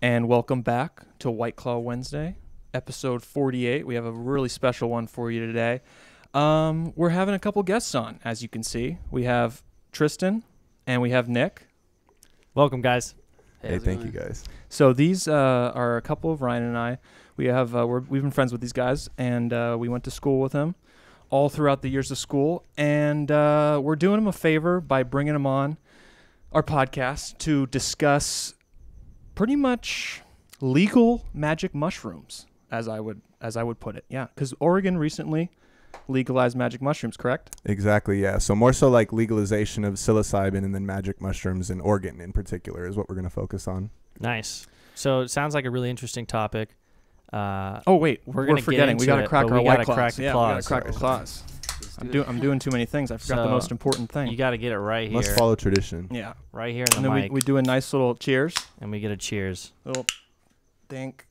and welcome back to White Claw Wednesday, episode 48. We have a really special one for you today. We're having a couple guests on, as you can see. We have Tristan and we have Nick. Welcome, guys. Hey, thank you, guys. So these are a couple of Ryan and I. We have we've been friends with these guys, and we went to school with them all throughout the years of school. And we're doing them a favor by bringing them on our podcast to discuss pretty much legal magic mushrooms, as I would put it. Yeah, because Oregon recently legalized magic mushrooms, correct? Exactly, yeah. So more so like legalization of psilocybin and then magic mushrooms in Oregon in particular is what we're going to focus on. Nice. So it sounds like a really interesting topic. Oh, wait, we're forgetting. We got to crack our white claws. Yeah, we got to crack the claws. I'm doing too many things. I forgot the most important thing. You got to get it right here. Let's follow tradition. Yeah. Right here in the mic. And then we do a nice little cheers. And we get a cheers. Little think.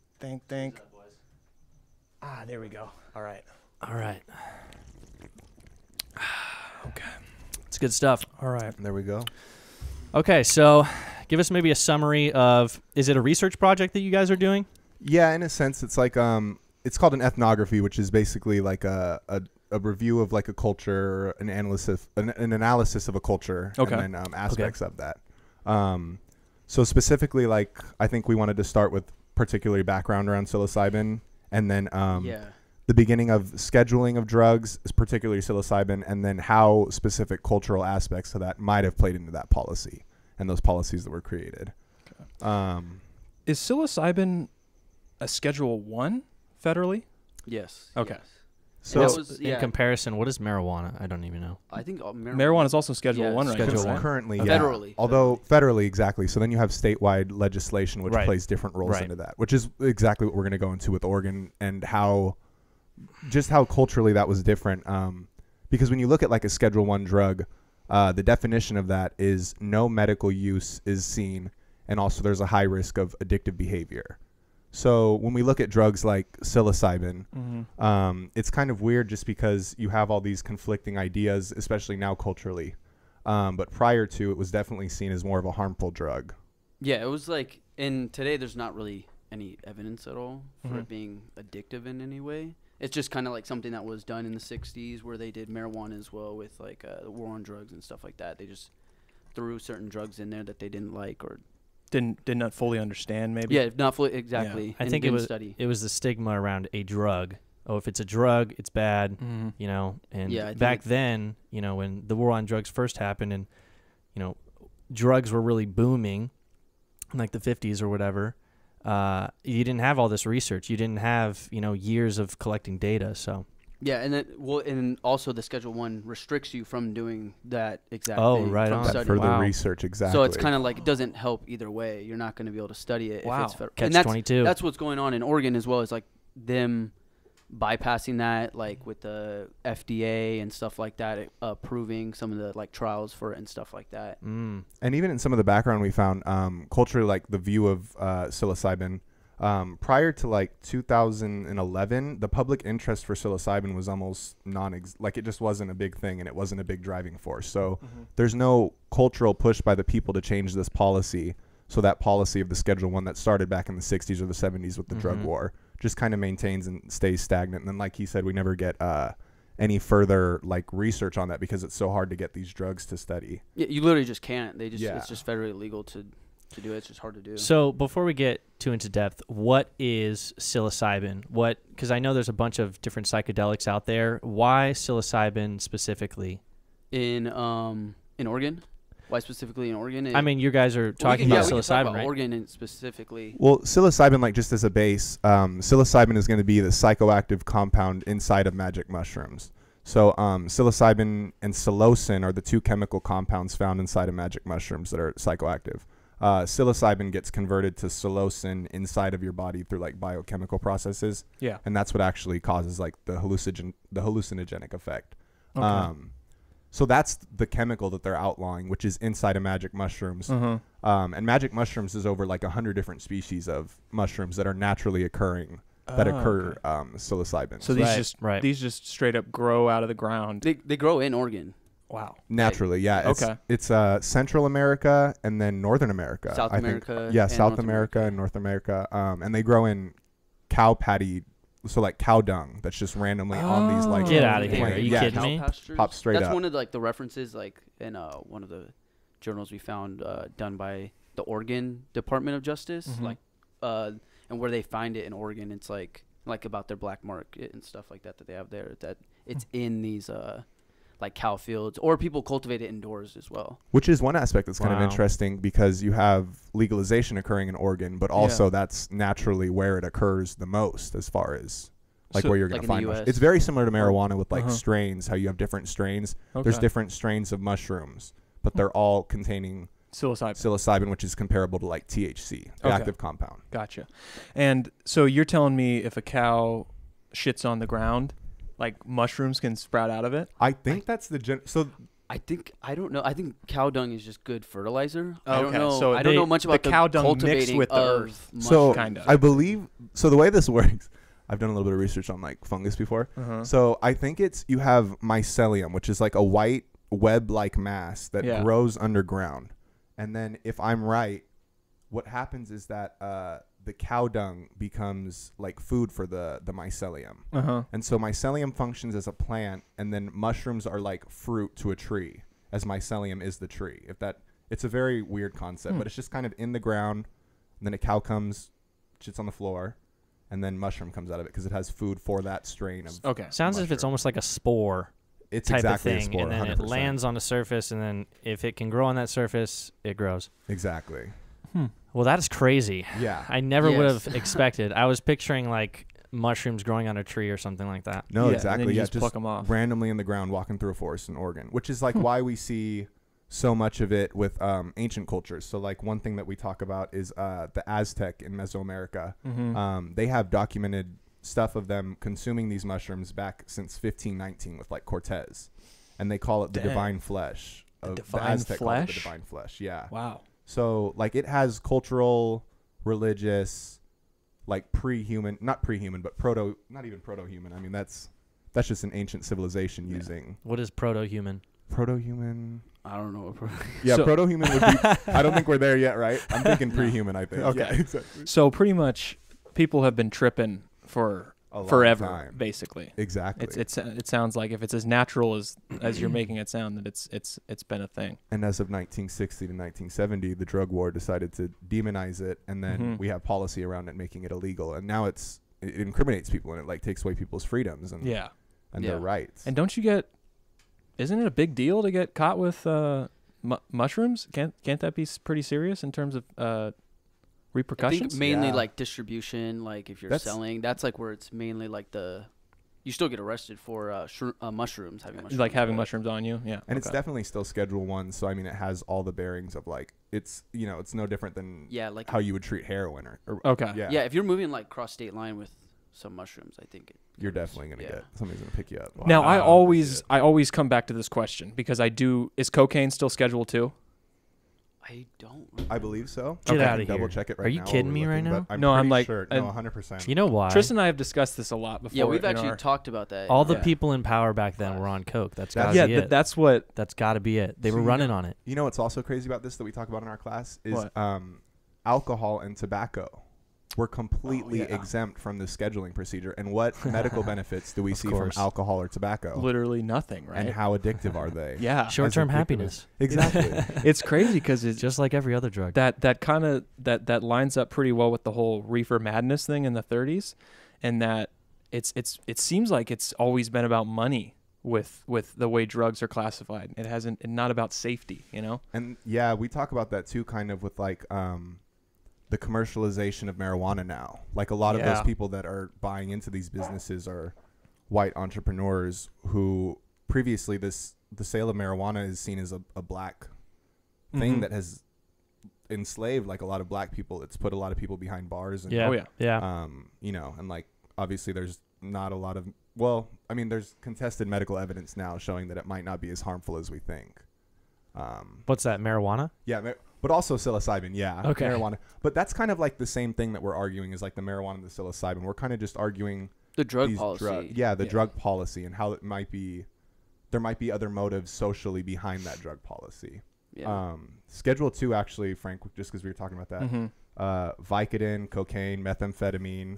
Ah, there we go. All right. Okay. It's good stuff. All right. There we go. Okay, so give us maybe a summary of, is it a research project that you guys are doing? Yeah, in a sense, it's like it's called an ethnography, which is basically like a review of like a culture, an analysis of a culture, okay, and then aspects of that. So specifically, like I think we wanted to start with particularly background around psilocybin, and then the beginning of scheduling of drugs, particularly psilocybin, and then how specific cultural aspects of that might have played into that policy and those policies that were created. Okay. Is psilocybin a Schedule 1 federally? Yes. Okay. Yes. So that was, in comparison, what is marijuana? I don't even know. I think marijuana is also Schedule 1, right? Schedule 1. Currently, yeah. Federally. Although federally, exactly. So then you have statewide legislation, which plays different roles into that, which is exactly what we're going to go into with Oregon and how culturally that was different. Because when you look at like a Schedule 1 drug, the definition of that is no medical use is seen, and also there's a high risk of addictive behavior. So when we look at drugs like psilocybin, it's kind of weird just because you have all these conflicting ideas, especially now culturally. But prior to, it was definitely seen as more of a harmful drug. Yeah, it was like, and today there's not really any evidence at all for it being addictive in any way. It's just kind of like something that was done in the 60s where they did marijuana as well with like the war on drugs and stuff like that. They just threw certain drugs in there that they didn't like or did not fully understand, maybe. Yeah, not fully, exactly. Yeah. I think it was the stigma around a drug. Oh, if it's a drug, it's bad, you know. And back then, you know, when the war on drugs first happened, and you know, drugs were really booming, in like the 50s or whatever. You didn't have all this research. You didn't have, you know, years of collecting data. So. Yeah, and then and also the Schedule 1 restricts you from doing that exact thing. Oh, right on. That further research, exactly. So it's kind of like it doesn't help either way. You're not going to be able to study it. Wow. If it's federal. Catch-22. That's what's going on in Oregon as well, is like them bypassing that, like with the FDA and stuff like that, approving some of the like trials for it and stuff like that. And even in some of the background we found, culturally, like the view of psilocybin, prior to like 2011, the public interest for psilocybin was almost like it just wasn't a big thing and it wasn't a big driving force. So there's no cultural push by the people to change this policy. So that policy of the Schedule 1 that started back in the 60s or the 70s with the drug war just kind of maintains and stays stagnant. And then, like he said, we never get any further like research on that because it's so hard to get these drugs to study. Yeah, you literally just can't. It's just federally illegal to do it. It's just hard to do. So before we get too into depth, what is psilocybin? Because I know there's a bunch of different psychedelics out there. Why psilocybin specifically? In Oregon? Why specifically in Oregon? I mean, you guys are talking about psilocybin, right? Oregon specifically. Well, psilocybin, like just as a base, psilocybin is going to be the psychoactive compound inside of magic mushrooms. So psilocybin and psilocin are the two chemical compounds found inside of magic mushrooms that are psychoactive. Psilocybin gets converted to psilocin inside of your body through like biochemical processes. Yeah. And that's what actually causes like the hallucinogenic effect. Okay. So that's the chemical that they're outlawing, which is inside of magic mushrooms. And magic mushrooms is over like 100 different species of mushrooms that are naturally occurring that occur psilocybin. So these just straight up grow out of the ground. They grow in Oregon. Wow. Naturally, yeah. Okay. It's Central America and then Northern America. South America. Yeah, South America and North America. And they grow in cow patty, so like cow dung that's just randomly on these like. Get out of here! Are plants. you kidding me? Pop straight That's up. one of like the references like in one of the journals we found done by the Oregon Department of Justice, like and where they find it in Oregon, it's like about their black market and stuff like that they have there, that it's in these like cow fields, or people cultivate it indoors as well. Which is one aspect that's kind of interesting, because you have legalization occurring in Oregon, but also that's naturally where it occurs the most as far as like where you're going to find mushrooms. It's very similar to marijuana with like strains, how you have different strains. There's different strains of mushrooms, but they're all containing psilocybin, which is comparable to like THC, the active compound. Gotcha. And so you're telling me if a cow shits on the ground, like mushrooms can sprout out of it? I think that's the I don't know. I think cow dung is just good fertilizer. Okay. I don't know. So I don't know much about the cow dung cultivating mixed with the earth. So kind of. I believe the way this works, I've done a little bit of research on like fungus before. So I think you have mycelium, which is like a white web-like mass that grows underground. And then if I'm right, what happens is that the cow dung becomes like food for the mycelium. And so mycelium functions as a plant, and then mushrooms are like fruit to a tree, as mycelium is the tree. It's a very weird concept, but it's just kind of in the ground, and then a cow comes, shits on the floor, and then mushroom comes out of it because it has food for that strain of Sounds mushroom. as if it's almost like a spore. It's type exactly of thing, a spore, and then 100%. it lands on the surface, and then if it can grow on that surface, it grows. Exactly. Well, that is crazy. Yeah. I never would have expected. I was picturing like mushrooms growing on a tree or something like that. No, exactly. And then you just just pluck them off randomly in the ground, walking through a forest in Oregon, which is like why we see so much of it with ancient cultures. So like one thing that we talk about is the Aztec in Mesoamerica. They have documented stuff of them consuming these mushrooms back since 1519 with like Cortez, and they call it the divine flesh. The Aztec call it the divine flesh. Yeah. Wow. So like it has cultural, religious, like not pre-human, but not even proto-human. I mean that's just an ancient civilization using. What is proto-human? Proto-human. I don't know. Proto-human would be. I don't think we're there yet, right? I'm thinking pre-human. I think. Okay. Yeah, exactly. So pretty much, people have been tripping for forever, basically. Exactly. It sounds like if it's as natural as you're making it sound, that it's been a thing. And as of 1960 to 1970, the drug war decided to demonize it, and then we have policy around it making it illegal, and now it incriminates people, and it like takes away people's freedoms and their rights. And isn't it a big deal to get caught with mushrooms? Can't that be pretty serious in terms of repercussions? I think mainly like distribution, like if you're selling, that's like where it's mainly like you still get arrested for mushrooms, having mushrooms. Like having mushrooms on you, yeah. And it's definitely still Schedule 1, so I mean it has all the bearings of like, it's no different than like how you would treat heroin or yeah, if you're moving like cross state line with some mushrooms, I think you're definitely going to get somebody's going to pick you up. Wow. Now I always come back to this question because is cocaine still Schedule 2? I don't. I believe so. Get out of here. Double check it right now. Are you kidding me right now? I'm like sure. No, 100%. You know why? Tristan and I have discussed this a lot before. Yeah, we've actually talked about that. All the people in power back then were on coke. That's got to be it. That's got to be it. They were running on it. You know what's also crazy about this that we talk about in our class is alcohol and tobacco were completely exempt from the scheduling procedure. And what medical benefits do we see from alcohol or tobacco? Literally nothing, right? And how addictive are they? Yeah. Short-term happiness. Exactly. It's crazy because it's just like every other drug. That kind of that lines up pretty well with the whole reefer madness thing in the 30s, and that it seems like it's always been about money with the way drugs are classified. It hasn't, not about safety, And yeah, we talk about that too, kind of with like the commercialization of marijuana now. Like a lot of those people that are buying into these businesses are white entrepreneurs who previously the sale of marijuana is seen as a black thing that has enslaved like a lot of black people. It's put a lot of people behind bars. And, and like obviously there's not a lot of, there's contested medical evidence now showing that it might not be as harmful as we think. What's that, marijuana? Yeah, but also psilocybin, yeah. Okay. Marijuana. But that's kind of like the same thing that we're arguing is like the marijuana and the psilocybin. We're kind of just arguing the drug policy. Drug policy and how it might be there might be other motives socially behind that drug policy. Yeah. Schedule 2, actually, Frank, just because we were talking about that, Vicodin, cocaine, methamphetamine,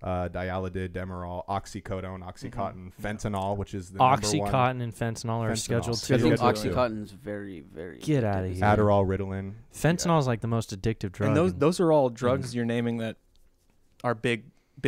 dialidid, Demerol, oxycodone, oxycontin, fentanyl, which is the Oxycontin and fentanyl are scheduled I think 2. oxycontin's very, very Get out of here. Adderall, Ritalin. Fentanyl is like the most addictive drug. And those are all drugs you're naming that are big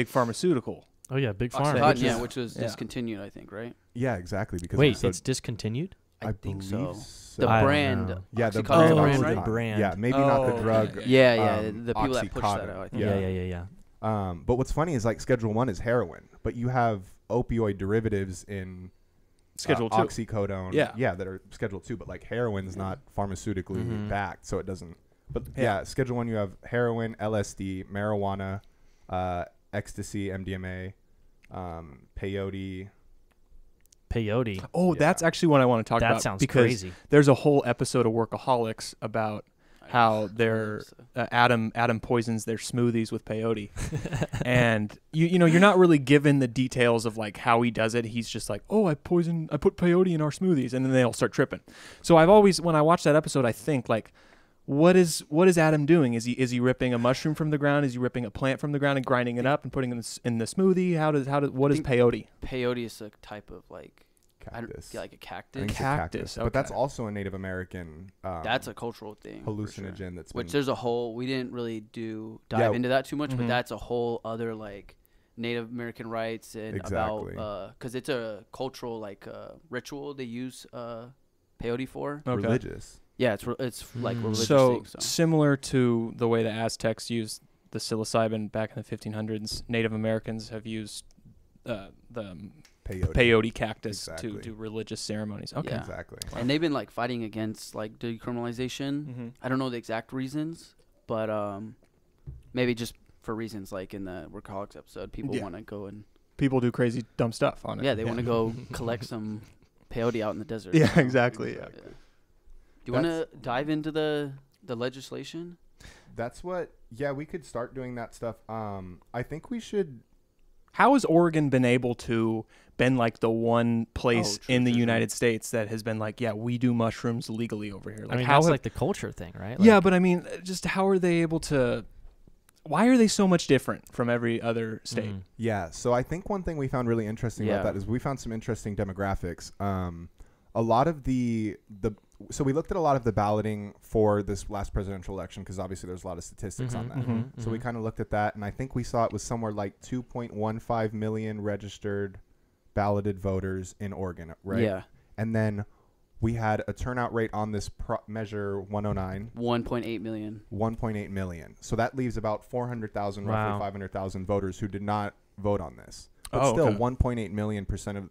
pharmaceutical. Oh yeah, big pharma. Oxycontin, which was discontinued, I think, right? Yeah, exactly. Because wait, it's discontinued? I think so. so. The brand. Yeah, the Oxycontin's brand. right? The brand. Yeah, maybe not the drug. Yeah, the people that push that out, I think. Yeah. But what's funny is like Schedule 1 is heroin, but you have opioid derivatives in Schedule 2. Oxycodone. Yeah, that are Schedule 2, but like heroin's not pharmaceutically backed, so it doesn't. But Schedule 1 you have heroin, LSD, marijuana, ecstasy, MDMA, peyote. Peyote. Oh, that's actually what I want to talk about. That sounds because crazy. There's a whole episode of Workaholics about how their Adam poisons their smoothies with peyote, and you know you're not really given the details of like how he does it. He's just like, oh, I put peyote in our smoothies, and then they all start tripping. So I've always, when I watch that episode, I think like, what is Adam doing? Is he ripping a mushroom from the ground? Is he ripping a plant from the ground and grinding it up and putting it in the smoothie? What is peyote? Peyote is a type of like Cactus. like a cactus. Cactus. But that's also a Native American. That's a cultural thing. Hallucinogen. Sure. That's which there's a whole. We didn't really dive into that too much, but that's a whole other like Native American rights and about because it's a cultural like ritual they use peyote for. Okay. Religious. Yeah, it's like religious. So similar to the way the Aztecs used the psilocybin back in the 1500s, Native Americans have used the peyote cactus to do religious ceremonies. Okay, yeah. Exactly. And they've been like fighting against like decriminalization. I don't know the exact reasons, but maybe just for reasons like in the Workaholics episode, people want to go and people do crazy dumb stuff on it. Yeah, they want to go collect some peyote out in the desert. Yeah, exactly. Yeah. Do you want to dive into the legislation? That's what. Yeah, we could start doing that stuff. I think we should. How has Oregon been able to been like the one place in the United States that has been like, yeah, we do mushrooms legally over here? Like, I mean, that's like the culture thing, right? Like, yeah, but I mean, just how are they able to? Why are they so much different from every other state? Yeah, so I think one thing we found really interesting about that is we found some interesting demographics. A lot of so we looked at a lot of the balloting for this last presidential election because obviously there's a lot of statistics on that. So we kind of looked at that, and I think we saw it was somewhere like 2.15 million registered balloted voters in Oregon, right? Yeah. And then we had a turnout rate on this measure 109. 1.8 million. 1.8 million. So that leaves about 400,000, roughly 500,000 voters who did not vote on this. But still, 1.8 million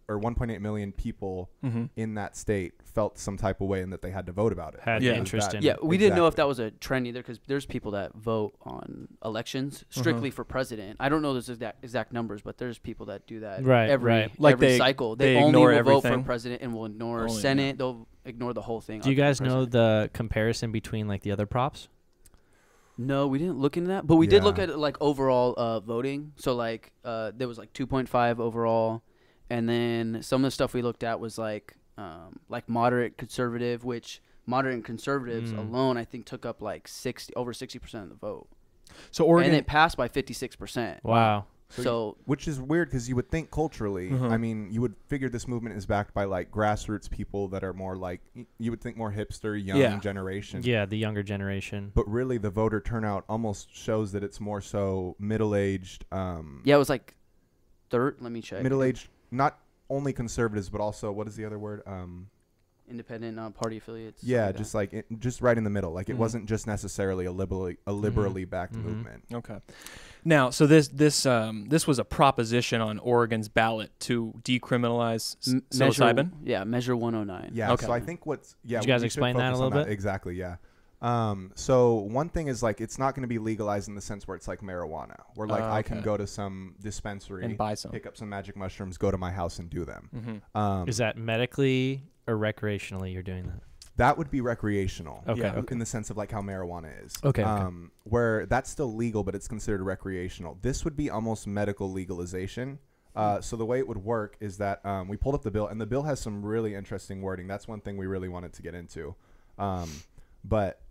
or 1.8 million people in that state felt some type of way in that they had to vote about it. Had interest in it. Yeah, we didn't know if that was a trend either because there's people that vote on elections strictly for president. I don't know those exact numbers, but there's people that do that every cycle. They only will vote for president and will ignore Senate. They'll ignore the whole thing. Do you guys know the comparison between like the other props? No, we didn't look into that, but we did look at like overall voting. So like there was like 2.5 overall, and then some of the stuff we looked at was like moderate conservative, which moderate and conservatives alone I think took up like over 60% of the vote. So Oregon, and it passed by 56%. Wow. So which is weird because you would think culturally, I mean, you would figure this movement is backed by like grassroots people that are more like, you would think more hipster, young generation. Yeah, the younger generation. But really the voter turnout almost shows that it's more so middle-aged. Yeah, it was like let me check. Middle-aged, not only conservatives, but also, what is the other word? Independent party affiliates. Yeah, just like just right in the middle. Like it wasn't just necessarily a liberally backed movement. Okay. Now, so this was a proposition on Oregon's ballot to decriminalize psilocybin. Measure 109. Yeah. Okay. So I think did you guys explain that a little bit? Exactly. Yeah. So one thing is like it's not going to be legalized in the sense where it's like marijuana, where like I can go to some dispensary and buy some, pick up some magic mushrooms, go to my house and do them. Is that medically or recreationally you're doing that? That would be recreational. Okay. In the sense of like how marijuana is. Okay. Where that's still legal, but it's considered recreational. This would be almost medical legalization. So the way it would work is that we pulled up the bill, and the bill has some really interesting wording. That's one thing we really wanted to get into. But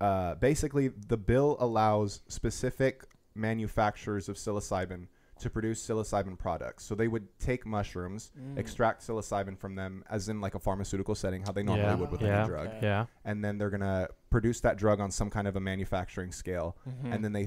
basically, the bill allows specific manufacturers of psilocybin to produce psilocybin products. So they would take mushrooms, extract psilocybin from them, as in like a pharmaceutical setting, how they normally would with any drug. Yeah. And then they're gonna produce that drug on some kind of a manufacturing scale, and then they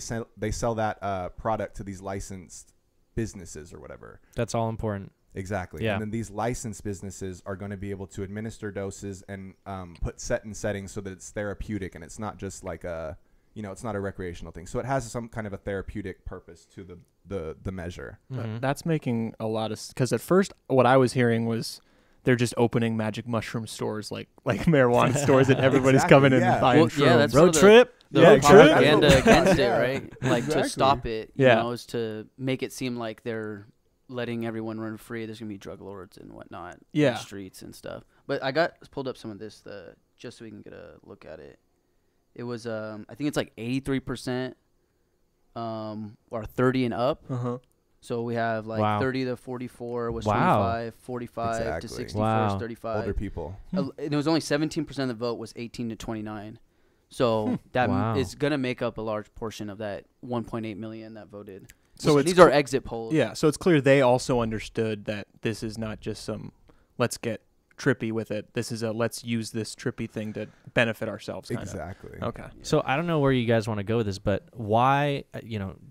sell that product to these licensed businesses or whatever. That's all important. Exactly. Yeah. And then these licensed businesses are going to be able to administer doses and put certain settings so that it's therapeutic, and it's not just like a, it's not a recreational thing. So it has some kind of a therapeutic purpose to the measure. That's making a lot of, because at first what I was hearing was they're just opening magic mushroom stores like marijuana stores, and everybody's coming in and buying shrooms. Yeah, that's road trip. The propaganda against it, right? Like to stop it, you know, is to make it seem like they're letting everyone run free. There's gonna be drug lords and whatnot in the streets and stuff. But I pulled up some of this just so we can get a look at it. It was I think it's like 83% or 30 and up. So we have like 30 to 44 was 25, 45 to 64 is 35. Older people. And it was only 17% of the vote was 18 to 29. So that is going to make up a large portion of that 1.8 million that voted. So these are exit polls. Yeah, so it's clear they also understood that this is not just some let's get trippy with it. This is a let's use this trippy thing to benefit ourselves. Exactly. Okay. Yeah. So I don't know where you guys want to go with this, but why,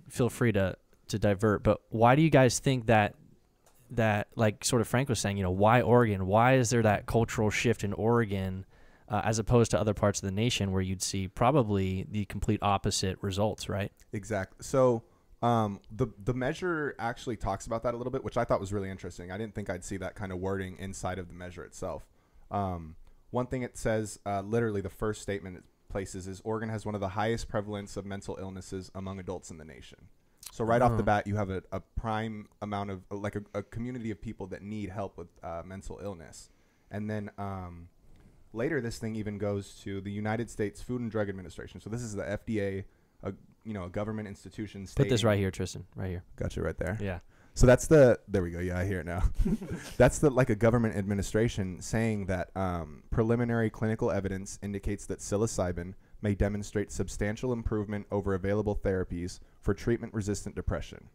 feel free to divert, but why do you guys think that like sort of Frank was saying, why Oregon? Why is there that cultural shift in Oregon as opposed to other parts of the nation where you'd see probably the complete opposite results, right? Exactly. So the measure actually talks about that a little bit, which I thought was really interesting. I didn't think I'd see that kind of wording inside of the measure itself. One thing it says, literally the first statement it places is Oregon has one of the highest prevalence of mental illnesses among adults in the nation. So right off the bat, you have a prime amount of like a community of people that need help with mental illness. And then later, this thing even goes to the United States Food and Drug Administration. So this is the FDA, a government institution. Put this right here, Tristan, right here. Got you right there. Yeah. So that's there we go. Yeah, I hear it now. That's like a government administration saying that preliminary clinical evidence indicates that psilocybin may demonstrate substantial improvement over available therapies for treatment-resistant depression,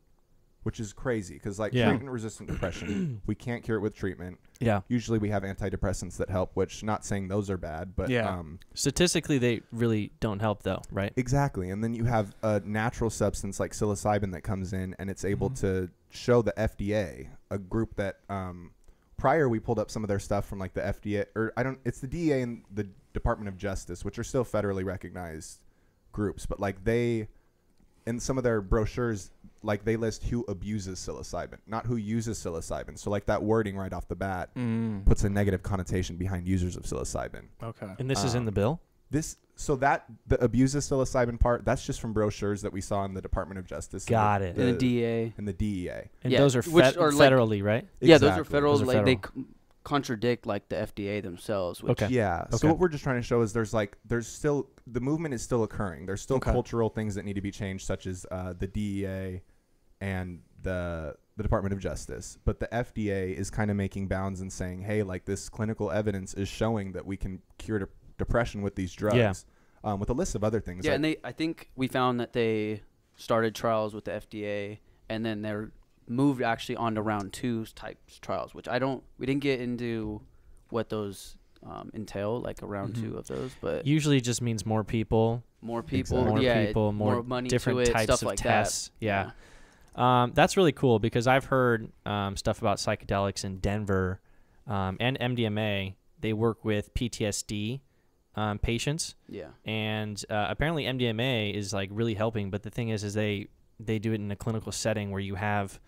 which is crazy because treatment-resistant depression, we can't cure it with treatment. Yeah. Usually we have antidepressants that help, which not saying those are bad, but statistically they really don't help though, right? Exactly. And then you have a natural substance like psilocybin that comes in and it's able to show the FDA, a group that prior we pulled up some of their stuff from like the FDA, or it's the DEA and the Department of Justice, which are still federally recognized groups, but like they, in some of their brochures, like they list who abuses psilocybin, not who uses psilocybin. So like that wording right off the bat puts a negative connotation behind users of psilocybin. Okay. And this is in the bill? The abuses psilocybin part, that's just from brochures that we saw in the Department of Justice. Got it. And the DEA. And the DEA. And those are federally, right? Yeah, those are federal. They contradict like the FDA themselves. Which So what we're just trying to show is there's still, the movement is still occurring. There's still cultural things that need to be changed, such as the DEA and the Department of Justice. But the FDA is kind of making bounds and saying, hey, like this clinical evidence is showing that we can cure depression with these drugs, with a list of other things. Yeah, and I think we found that they started trials with the FDA, and then they're moved actually on to round 2 type trials, which we didn't get into what those entail, like a round 2 of those, but usually it just means more people, more different money to it, types stuff of like tests. That's really cool because I've heard stuff about psychedelics in Denver and MDMA. They work with PTSD patients, and apparently MDMA is like really helping, but the thing is they do it in a clinical setting where you have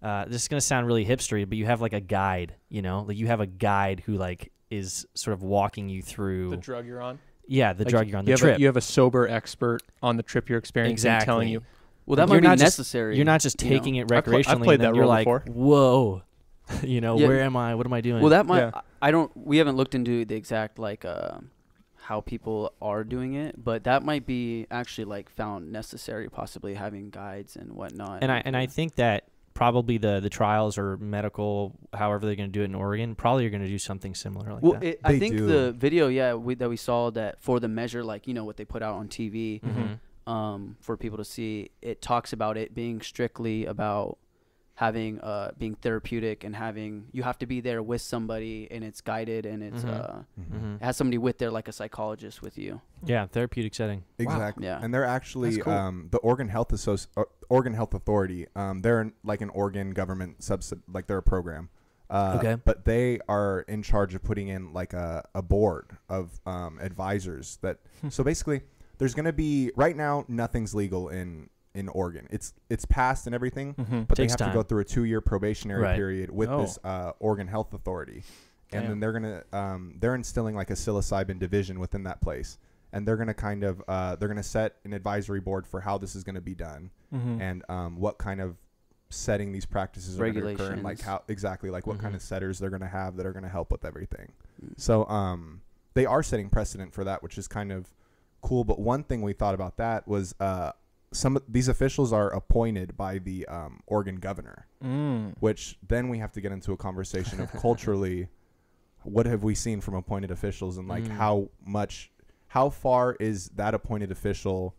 this is going to sound really hipstery, but you have like a guide, like you have a guide who like is sort of walking you through the drug you're on. Yeah, the drug you're on, the trip. You have a sober expert on the trip you're experiencing telling you. Well, that might be necessary. You're not just taking it recreationally. I've played that role before. Whoa, where am I? What am I doing? Well, that might. We haven't looked into the exact like how people are doing it, but that might be actually like found necessary, possibly having guides and whatnot. And I think that probably the trials or medical, however they're going to do it in Oregon, probably are going to do something similar like that. I think the video, that we saw that for the measure, like, what they put out on TV, for people to see, it talks about it being strictly about having being therapeutic and you have to be there with somebody, and it's guided, and it's it has somebody with there, like a psychologist with you. Yeah, therapeutic setting. Exactly. Wow. Yeah. And they're actually cool. the Oregon Health Authority. They're like an Oregon government like they're a program. Okay. But they are in charge of putting in like a board of advisors that. So basically, there's going to be right now nothing's legal in Oregon. It's passed and everything, but they have to go through a 2-year probationary period with this Oregon Health Authority. And then they're going to they're instilling like a psilocybin division within that place. And they're going to kind of they're going to set an advisory board for how this is going to be done, and what kind of setting these practices are going to occur, and like how exactly like what kind of setters they're going to have that are going to help with everything. So they are setting precedent for that, which is kind of cool. But one thing we thought about that was some of these officials are appointed by the Oregon governor, which then we have to get into a conversation of culturally, what have we seen from appointed officials, and like how far is that appointed official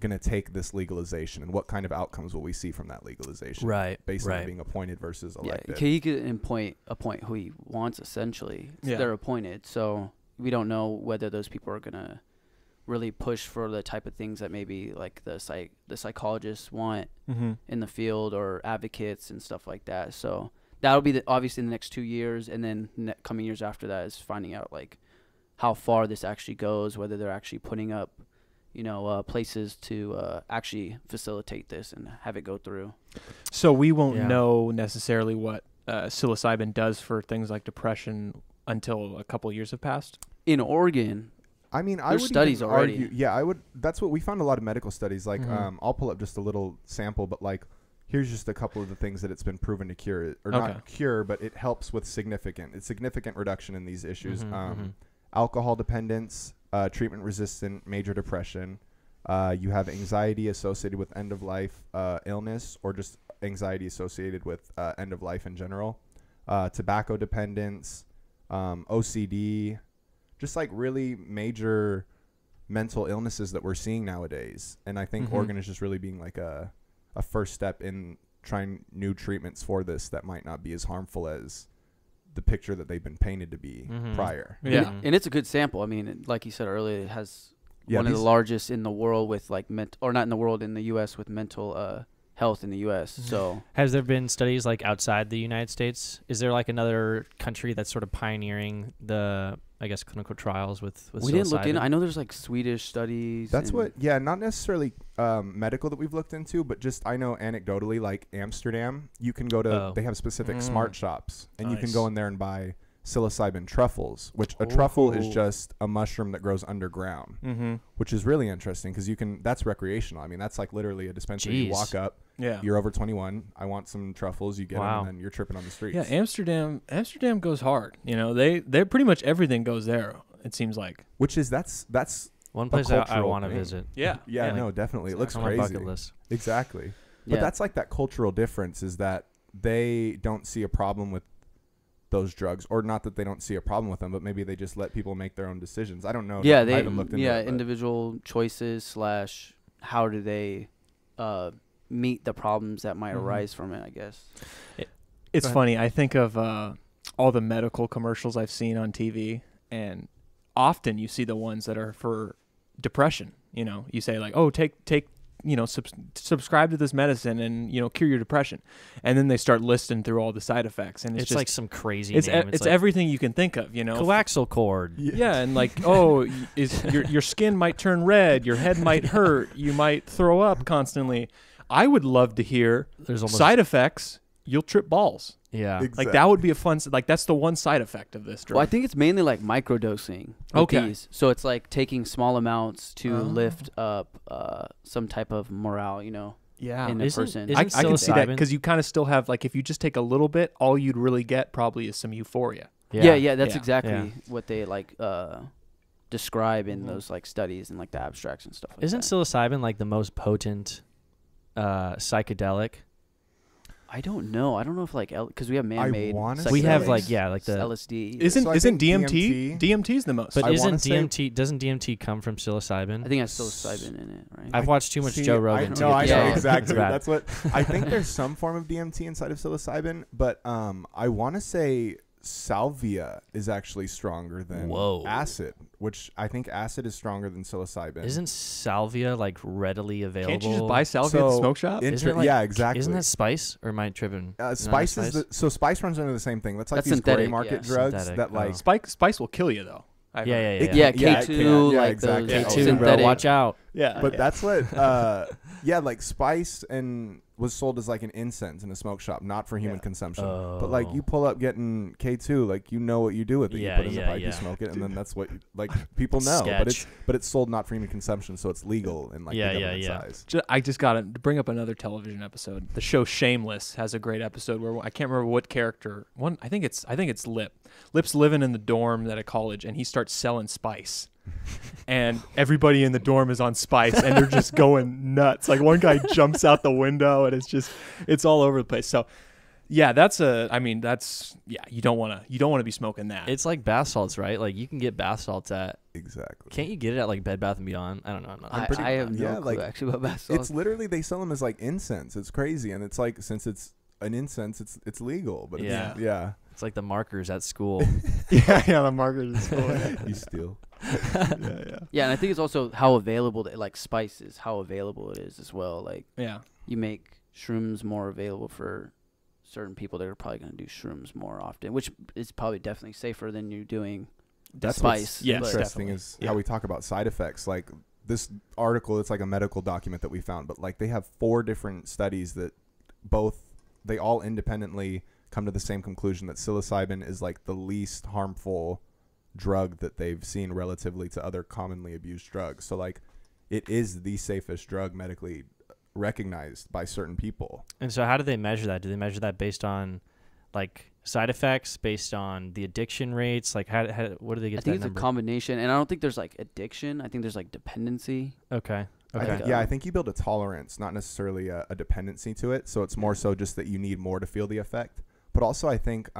going to take this legalization, and what kind of outcomes will we see from that legalization? Based on being appointed versus elected. Yeah, he can appoint who he wants, essentially. They're appointed, so we don't know whether those people are going to really push for the type of things that maybe like the psychologists want in the field, or advocates and stuff like that. So that'll be obviously in the next 2 years, and then coming years after that is finding out like how far this actually goes, whether they're actually putting up places to actually facilitate this and have it go through. So we won't know necessarily what psilocybin does for things like depression until a couple of years have passed? In Oregon, I mean, there's studies already. I would. That's what we found. A lot of medical studies. Like, I'll pull up just a little sample, but like, here's just a couple of the things that it's been proven to cure, or not cure, but it helps with significant reduction in these issues. Alcohol dependence, treatment-resistant major depression. You have anxiety associated with end-of-life illness, or just anxiety associated with end of life in general. Tobacco dependence, OCD. Just like really major mental illnesses that we're seeing nowadays. And I think Oregon is just really being like a first step in trying new treatments for this that might not be as harmful as the picture that they've been painted to be prior. Yeah. And it's a good sample. I mean, like you said earlier, it has one of the largest in the world with like or not in the world, in the U.S. with mental health in the U.S. So has there been studies like outside the United States? Is there like another country that's sort of pioneering the, I guess, clinical trials with we didn't look in. I know there's like Swedish studies. That's not necessarily medical that we've looked into, but just I know anecdotally, like Amsterdam, you can go to, they have specific smart shops, and you can go in there and buy psilocybin truffles, which a truffle is just a mushroom that grows underground, which is really interesting because that's recreational. I mean, that's like literally a dispensary. You walk up, you're over 21. I want some truffles. You get them, and then you're tripping on the streets. Yeah, Amsterdam goes hard. They pretty much everything goes there. It seems like. Which is that's one place I want to visit. Yeah, no, definitely. It looks crazy. On my bucket list. Exactly. But that's like that cultural difference is that they don't see a problem with those drugs, or not that they don't see a problem with them, but maybe they just let people make their own decisions. I don't know. Yeah, I haven't looked into it, individual choices / how do they meet the problems that might arise from it, I guess. It's funny. I think of all the medical commercials I've seen on TV, and often you see the ones that are for depression. You say like, oh, take subscribe to this medicine and cure your depression, and then they start listing through all the side effects, and it's just like some crazy it's name. It's like everything you can think of, coaxial cord. Yeah, and like, oh, your skin might turn red, your head might hurt, you might throw up constantly. I would love to hear side effects. You'll trip balls. Yeah. Exactly. Like that would be a fun, like that's the one side effect of this drug. Well, I think it's mainly like microdosing. These. So it's like taking small amounts to lift up some type of morale, in a person. I can see that because you kind of still have, like, if you just take a little bit, all you'd really get probably is some euphoria. Yeah, that's exactly what they like describe in those like studies and like the abstracts and stuff like Isn't that. Psilocybin like the most potent psychedelic? I don't know. I don't know if like because we have man-made. We have like the LSD. Isn't DMT? DMT's the most. But doesn't DMT come from psilocybin? I think it has psilocybin in it, right? I've watched too much Joe Rogan. I know exactly. That's what I think. There's some form of DMT inside of psilocybin, but I want to say salvia is actually stronger than acid, which I think acid is stronger than psilocybin. Isn't salvia like readily available? Can't you just buy salvia at the smoke shop? Yeah, exactly. Isn't that spice, or am I tripping? Spice is spice runs into the same thing. That's like these gray market drugs that like spice will kill you though. Yeah, K2, like exactly. those K2, bro, watch out. Yeah, but that's what like spice and was sold as like an incense in a smoke shop, not for human consumption. But like you pull up getting K2, like you know what you do with it. You put it in the pipe, you smoke it, and then that's what like people know. But it's sold not for human consumption, so it's legal in like the government size. I just got to bring up another television episode. The show Shameless has a great episode where I can't remember what character. I think it's Lip. Lip's living in the dorm at a college, and he starts selling spice. And everybody in the dorm is on spice, and they're just going nuts. Like one guy jumps out the window, and it's all over the place. So yeah, you don't want to be smoking that. It's like bath salts, right? Like you can get bath salts at exactly. Can't you get it at like Bed Bath & Beyond? I don't know. I have no clue actually about bath salts. It's literally they sell them as like incense. It's crazy, and it's like since it's an incense, it's legal. But it's like the markers at school. the markers at school. You steal. Yeah, and I think it's also how available like spice is, how available it is as well. Like you make shrooms more available for certain people that are probably going to do shrooms more often, which is probably definitely safer than you doing spice. Interesting is how we talk about side effects. Like this article, it's like a medical document that we found, but like they have 4 different studies that they all independently come to the same conclusion that psilocybin is like the least harmful drug that they've seen relatively to other commonly abused drugs. So like it is the safest drug medically recognized by certain people. And so how do they measure that? Do they measure that based on like side effects, based on the addiction rates? Like how what do they get? I think it's a combination, and I don't think there's like addiction. I think there's like dependency. Okay. I think you build a tolerance, not necessarily a dependency to it. So it's more so just that you need more to feel the effect. But also I think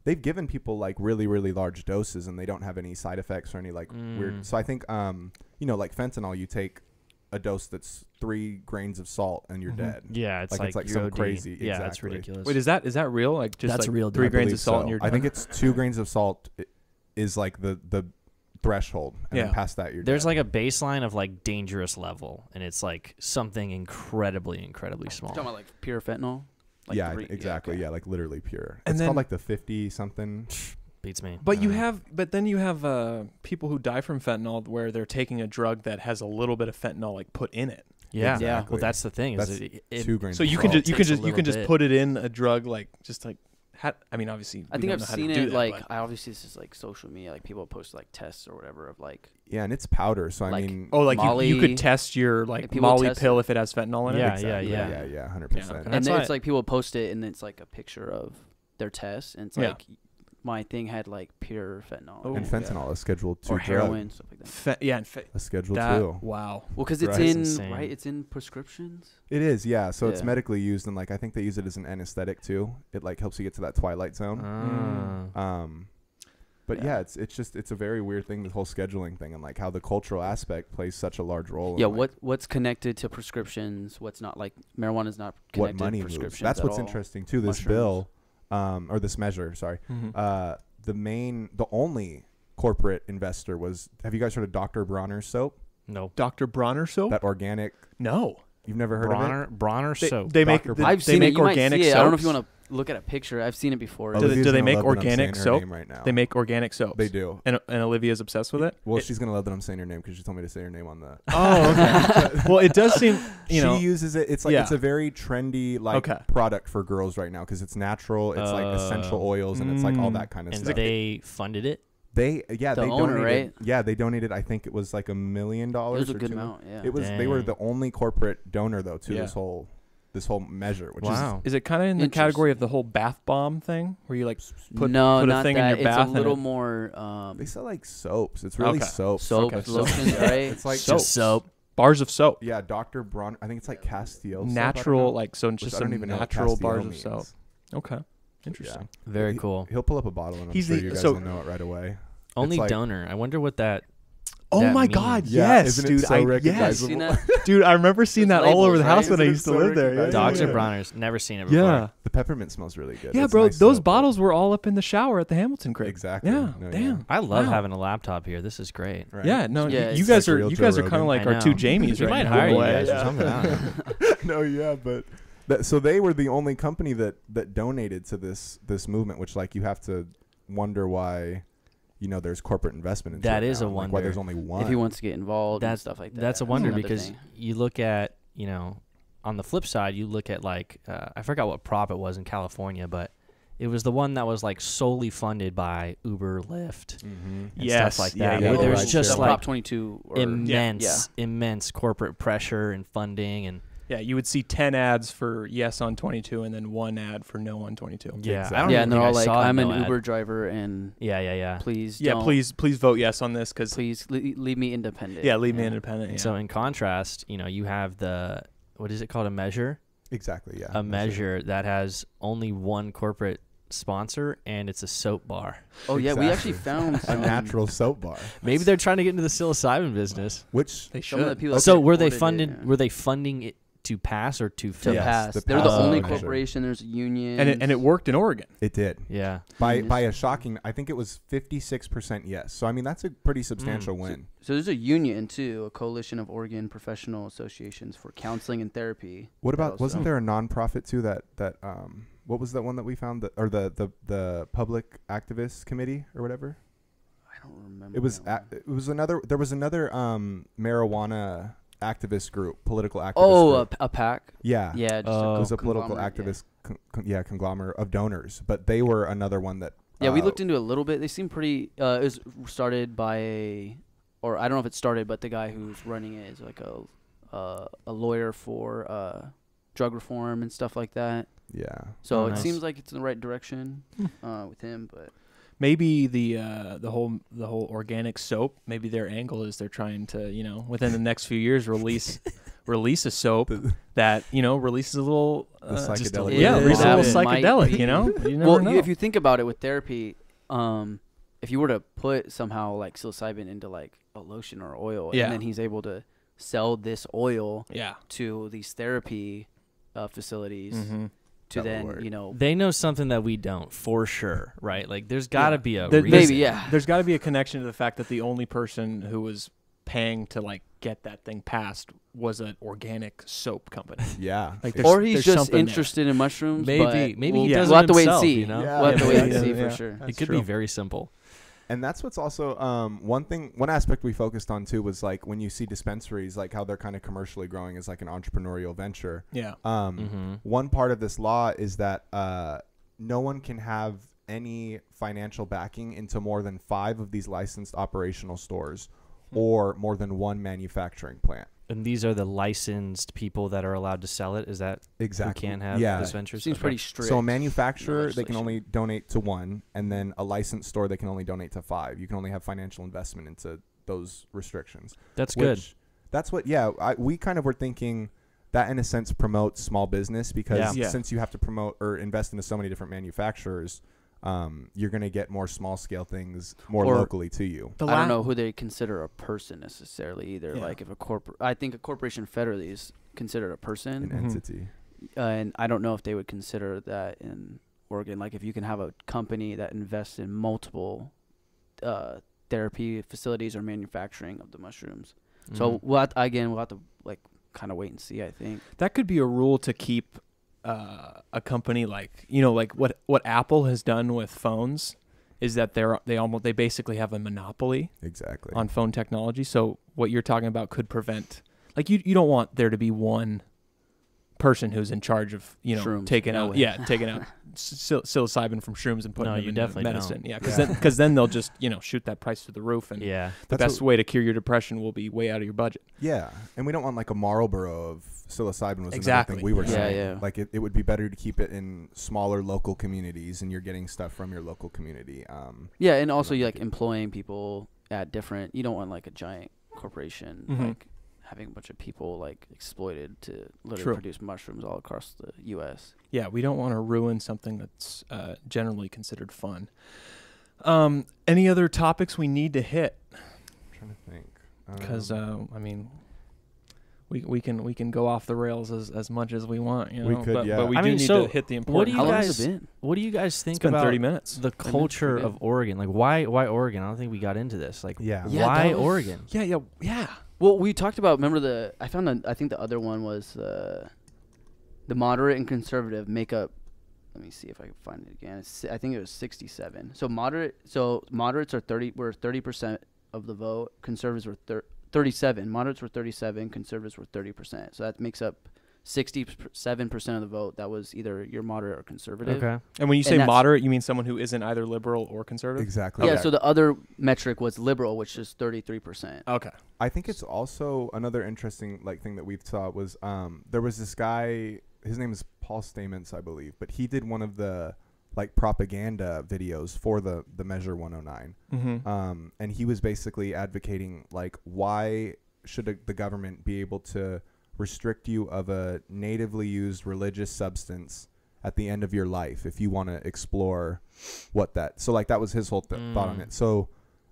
they've given people like really, really large doses, and they don't have any side effects or any like weird. So I think, like fentanyl, you take a dose that's 3 grains of salt and you're dead. Yeah, it's like some crazy. Yeah, exactly. that's ridiculous. Wait, is that real? Like just that's like real. 3 grains of salt and you're dead? I think it's 2 grains of salt is like the threshold, and then past that you're There's dead. like a baseline of like dangerous level, and it's like something incredibly small. You're talking about like pure fentanyl? Like exactly. Yeah, like literally pure. And it's then, called like the 50 something. Beats me. But then you have people who die from fentanyl where they're taking a drug that has a little bit of fentanyl like put in it. Yeah, exactly. Well, that's the thing. That's 2 grains. So you can just put it in a drug like just like. Obviously, I think I've seen it. Like, obviously, this is like social media. Like, people post like tests or whatever of like. Yeah, and it's powder. So like, I mean, Molly, you could test your like Molly pill if it has fentanyl in it. Yeah, exactly. Yeah, 100%. And then it's like people post it, and it's like a picture of their test, and it's like my thing had like pure fentanyl. And fentanyl is Schedule 2 or heroin, stuff like that. A Schedule 2. Wow. Well, because it's it's in prescriptions. It is, yeah. So it's medically used, and like I think they use it as an anesthetic too. It like helps you get to that twilight zone. But it's a very weird thing, this whole scheduling thing, and like how the cultural aspect plays such a large role. Yeah, in what's connected to prescriptions? What's not? Like marijuana is not connected what money to prescriptions. Moves. That's what's all. Interesting too. This bill. Or this measure, sorry. The only corporate investor was, have you guys heard of Dr. Bronner's soap? No. Dr. Bronner soap? That organic. No. You've never heard of it? Bronner soap. I've seen it. Organic soap. I don't know if you want to look at a picture. I've seen it before. Do they make organic soap? Right now. They make organic soaps. They do. And Olivia's obsessed with it? Well, she's going to love that I'm saying her name because she told me to say her name on the... Oh, okay. Well, it does seem, She uses it. It's like it's a very trendy product for girls right now because it's natural. It's like essential oils and it's like all that kind of stuff. And they funded it? They owner, donated, right? Yeah, they donated. I think it was like $1 million. It was a good amount. Yeah, it was. They were the only corporate donor though to this whole measure. Which is it kind of in the category of the whole bath bomb thing where you like put a thing in your bath? It's a little more. They sell like soaps. It's really soap. Lotions, right? It's like just soap. Bars of soap. Yeah, Dr. Bron. I think it's like Castile. Natural, like, so just I some don't even know what natural Castile bars means. of soap. Okay. Interesting. Very cool. He'll pull up a bottle and I'm He's sure the- you guys so- will know it right away. Only like- donor. I wonder what that. Oh that my means. God! Yeah, Yes, isn't it dude. so Yes, recognizable? Seen that? dude. I remember seeing Those that all over labels, the house right? when I Isn't it used to so live there. recognizable? Dr. Yeah. Bronner's. Never seen it before. Yeah. The peppermint smells really good. Yeah, It's bro. nice Those soap, bottles were all up in the shower at the Hamilton crib. Exactly. Yeah. No, Damn. I love Wow. having a laptop here. This is great. Right. Yeah. No. Yeah, you it's guys like are real you Joe guys are kind of Rogan. like I our two know. Jamies We right might now. hire you Yeah, guys yeah. or something. I don't know. No, yeah, but so they were the only company that donated to this movement, which like you have to wonder why, there's corporate investment into That it is now, a and, like, why wonder. there's only one. If he wants to get involved and That's stuff like that. That's a wonder another because thing. you look at, on the flip side, you look at like, I forgot what prop it was in California, but it was the one that was like solely funded by Uber, Lyft, Mm-hmm. and Yes, stuff like yeah, that. yeah, where yeah. there's Right, just sure. like Prop 22 or immense corporate pressure and funding and Yeah, you would see 10 ads for yes on 22 and then one ad for no on 22. yeah, Exactly. I don't yeah, even and they're think all I like, saw I'm no an ad. Uber driver and Yeah. please Yeah, don't, please vote yes on this because please leave me independent. yeah, leave me independent. And Yeah. so in contrast, you have what is it called? A measure? Exactly. Yeah. A measure that has only one corporate sponsor and it's a soap bar. Oh yeah, we Exactly. actually found A some, natural soap bar, Maybe they're trying to get into the psilocybin business. which they some of the should. people. So that were they supported funded? it, Were they funding it to pass or to to fail? Yes, pass? the They're the pass only measure. corporation. There's a union, And it worked in Oregon. it did Yeah. by Union. a shocking. I think it was 56% yes. So I mean that's a pretty substantial win. So there's a union too, a coalition of Oregon professional associations for counseling and therapy. What about Also. wasn't there a nonprofit too that what was that one that we found or the public activist committee or whatever? I don't remember. It was that one. it was another there was another marijuana activist group, political activist Oh, group. a PAC. Yeah. Yeah, just It was a political conglomerate, yeah. activist conglomerate of donors, but they were another one that Yeah, we looked into it a little bit. They seem pretty. It was started by or I don't know if it started, but the guy who's running it is like a lawyer for drug reform and stuff like that. Yeah. So Oh, it nice. seems like it's in the right direction with him. But Maybe the whole organic soap. Maybe their angle is they're trying to within the next few years release a soap that releases a little The just a psychedelic. little yeah, bit. releases a little That might psychedelic. be- You never well, know. if you think about it with therapy, if you were to put somehow like psilocybin into like a lotion or oil, Yeah. and then he's able to sell this oil yeah. to these therapy facilities. Mm-hmm. To That would then work. They know something that we don't, for sure, right? Like, there's got to be a There- reason. maybe yeah. There's got to be a connection to the fact that the only person who was paying to like get that thing passed was an organic soap company. Yeah. Like, Yeah. there's- Or he's just something there. interested in mushrooms. Maybe- but maybe we'll, he does we'll it have to wait and himself, see. you know? Yeah. We'll have to Yeah, wait and yeah, see yeah. for sure. That's It could true. be very simple. And that's what's also one aspect we focused on too was like when you see dispensaries, like how they're kind of commercially growing as like an entrepreneurial venture. Yeah. One part of this law is that no one can have any financial backing into more than 5 of these licensed operational stores or more than 1 manufacturing plant. And these are the licensed people that are allowed to sell it. Is that Exactly. who can have Yeah. dispensaries? Seems Okay. pretty strict. So a manufacturer, they can legislation. only donate to 1, and then a licensed store, they can only donate to 5. You can only have financial investment into those restrictions. That's good. That's what, we kind of were thinking that in a sense promotes small business because Yeah. since you have to promote or invest into so many different manufacturers, you're going to get more small scale things more Or- locally to you. The I don't la- know who they consider a person necessarily either. Yeah. Like if I think a corporation federally is considered a person, An entity. and I don't know if they would consider that in Oregon. Like if you can have a company that invests in multiple therapy facilities or manufacturing of the mushrooms. So we'll have to like kind of wait and see. I think. That could be a rule to keep a company like like what Apple has done with phones is that they basically have a monopoly Exactly. on phone technology. So what you're talking about could prevent, like, you don't want there to be one person who's in charge of Shrooms. taking No out way. taking out psilocybin from shrooms and putting No, them you in definitely medicine. don't. Yeah, Yeah. because then they'll just shoot that price through the roof, and Yeah. the That's best way to cure your depression will be way out of your budget. Yeah, and we don't want like a Marlboro of psilocybin was Exactly. another thing we were Yeah, saying. yeah. Like it would be better to keep it in smaller local communities, and you're getting stuff from your local community. Yeah, and also Right. you like employing people at different. You don't want like a giant corporation Mhm. like having a bunch of people like exploited to literally True. produce mushrooms all across the U.S. Yeah, we don't want to ruin something that's generally considered fun. Any other topics we need to hit? I'm trying to think. Because I mean, we can go off the rails as much as we want, you know. We could, but we I do mean, need so to hit the What do important. you How long guys? has it been? What do you guys think It's been about 30 minutes. the culture of Oregon? Like, why Oregon? I don't think we got into this. Like, Yeah. Yeah, why that was- Oregon? Yeah. Well, we talked about. Remember I think the other one was the moderate and conservative make up. Let me see if I can find it again. I think it was 67. So moderates are 30% of the vote. Conservatives were 37. Moderates were 37. Conservatives were 30%. So that makes up 67% of the vote. That was either you're moderate or conservative. Okay. And when you say And that's- moderate, you mean someone who isn't either liberal or conservative? Exactly. Yeah. Okay. So the other metric was liberal, which is 33%. Okay. I think it's also another interesting thing that we saw was there was this guy, his name is Paul Stamets, I believe, but he did one of the propaganda videos for the Measure 109. Mm-hmm. And he was basically advocating why should the government be able to restrict you of a natively used religious substance at the end of your life if you want to explore what that. So that was his whole thought on it. So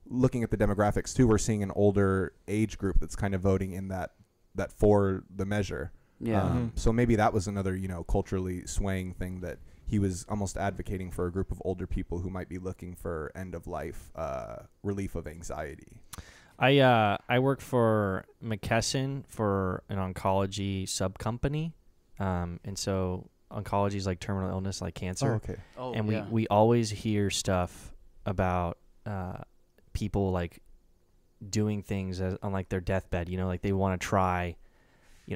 looking at the demographics too, we're seeing an older age group that's kind of voting in that for the measure. Yeah. So maybe that was another, culturally swaying thing that he was almost advocating for a group of older people who might be looking for end of life relief of anxiety. I work for McKesson for an oncology sub company, and so oncology is like terminal illness, like cancer. Oh, okay. Oh, And yeah. we always hear stuff about people doing things on their deathbed. They want to try.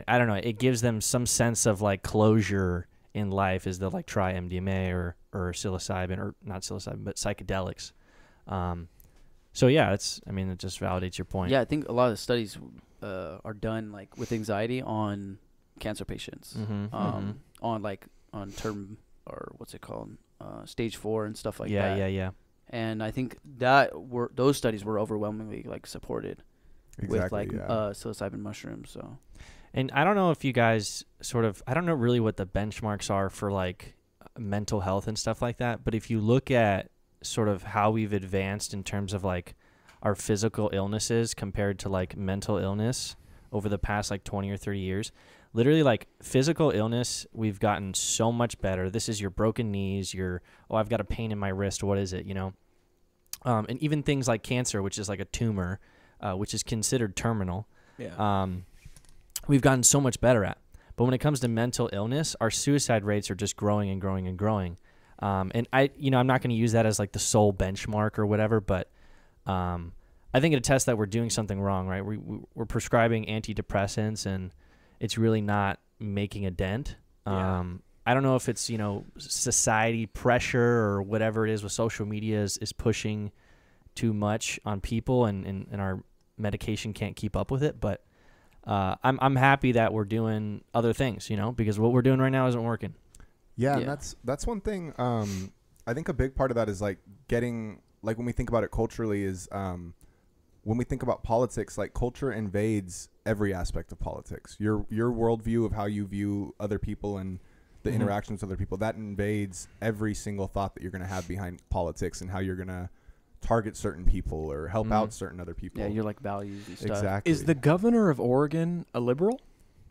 I don't know. It gives them some sense of closure in life, as they'll try MDMA or psilocybin, or not psilocybin, but psychedelics. So yeah, it just validates your point. Yeah, I think a lot of the studies are done with anxiety on cancer patients, on term, or what's it called, stage 4 and stuff like that. Yeah. And I think that those studies were overwhelmingly supported Exactly, with psilocybin mushrooms. So, and I don't know if you guys I don't know really what the benchmarks are for mental health and stuff like that, but if you look at sort of how we've advanced in terms of our physical illnesses compared to mental illness over the past 20 or 30 years, literally physical illness, we've gotten so much better. This is your broken knees, I've got a pain in my wrist, what is it, and even things like cancer, which is a tumor, which is considered terminal. Yeah. We've gotten so much better at. But when it comes to mental illness, our suicide rates are just growing and growing and growing. And I'm not going to use that as the sole benchmark or whatever, but I think it attests that we're doing something wrong, right? We're prescribing antidepressants, and it's really not making a dent. Yeah. I don't know if it's society pressure or whatever it is with social media is pushing too much on people, and our medication can't keep up with it. But I'm happy that we're doing other things, because what we're doing right now isn't working. Yeah, and that's one thing. I think a big part of that is getting when we think about it culturally is when we think about politics, culture invades every aspect of politics. Your worldview of how you view other people and the interactions with other people, that invades every single thought that you're going to have behind politics and how you're going to target certain people or help out certain other people. yeah, your values and stuff. Exactly. Is the governor of Oregon a liberal?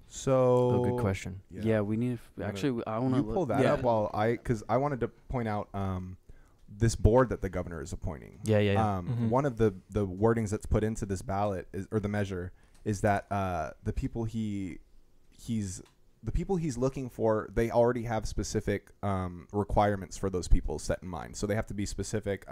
So Good question. Yeah, we need to actually. I want to pull that up while because I wanted to point out this board that the governor is appointing. Yeah. One of the wordings that's put into this ballot or the measure is that the people he's looking for, they already have specific requirements for those people set in mind. So they have to be specific.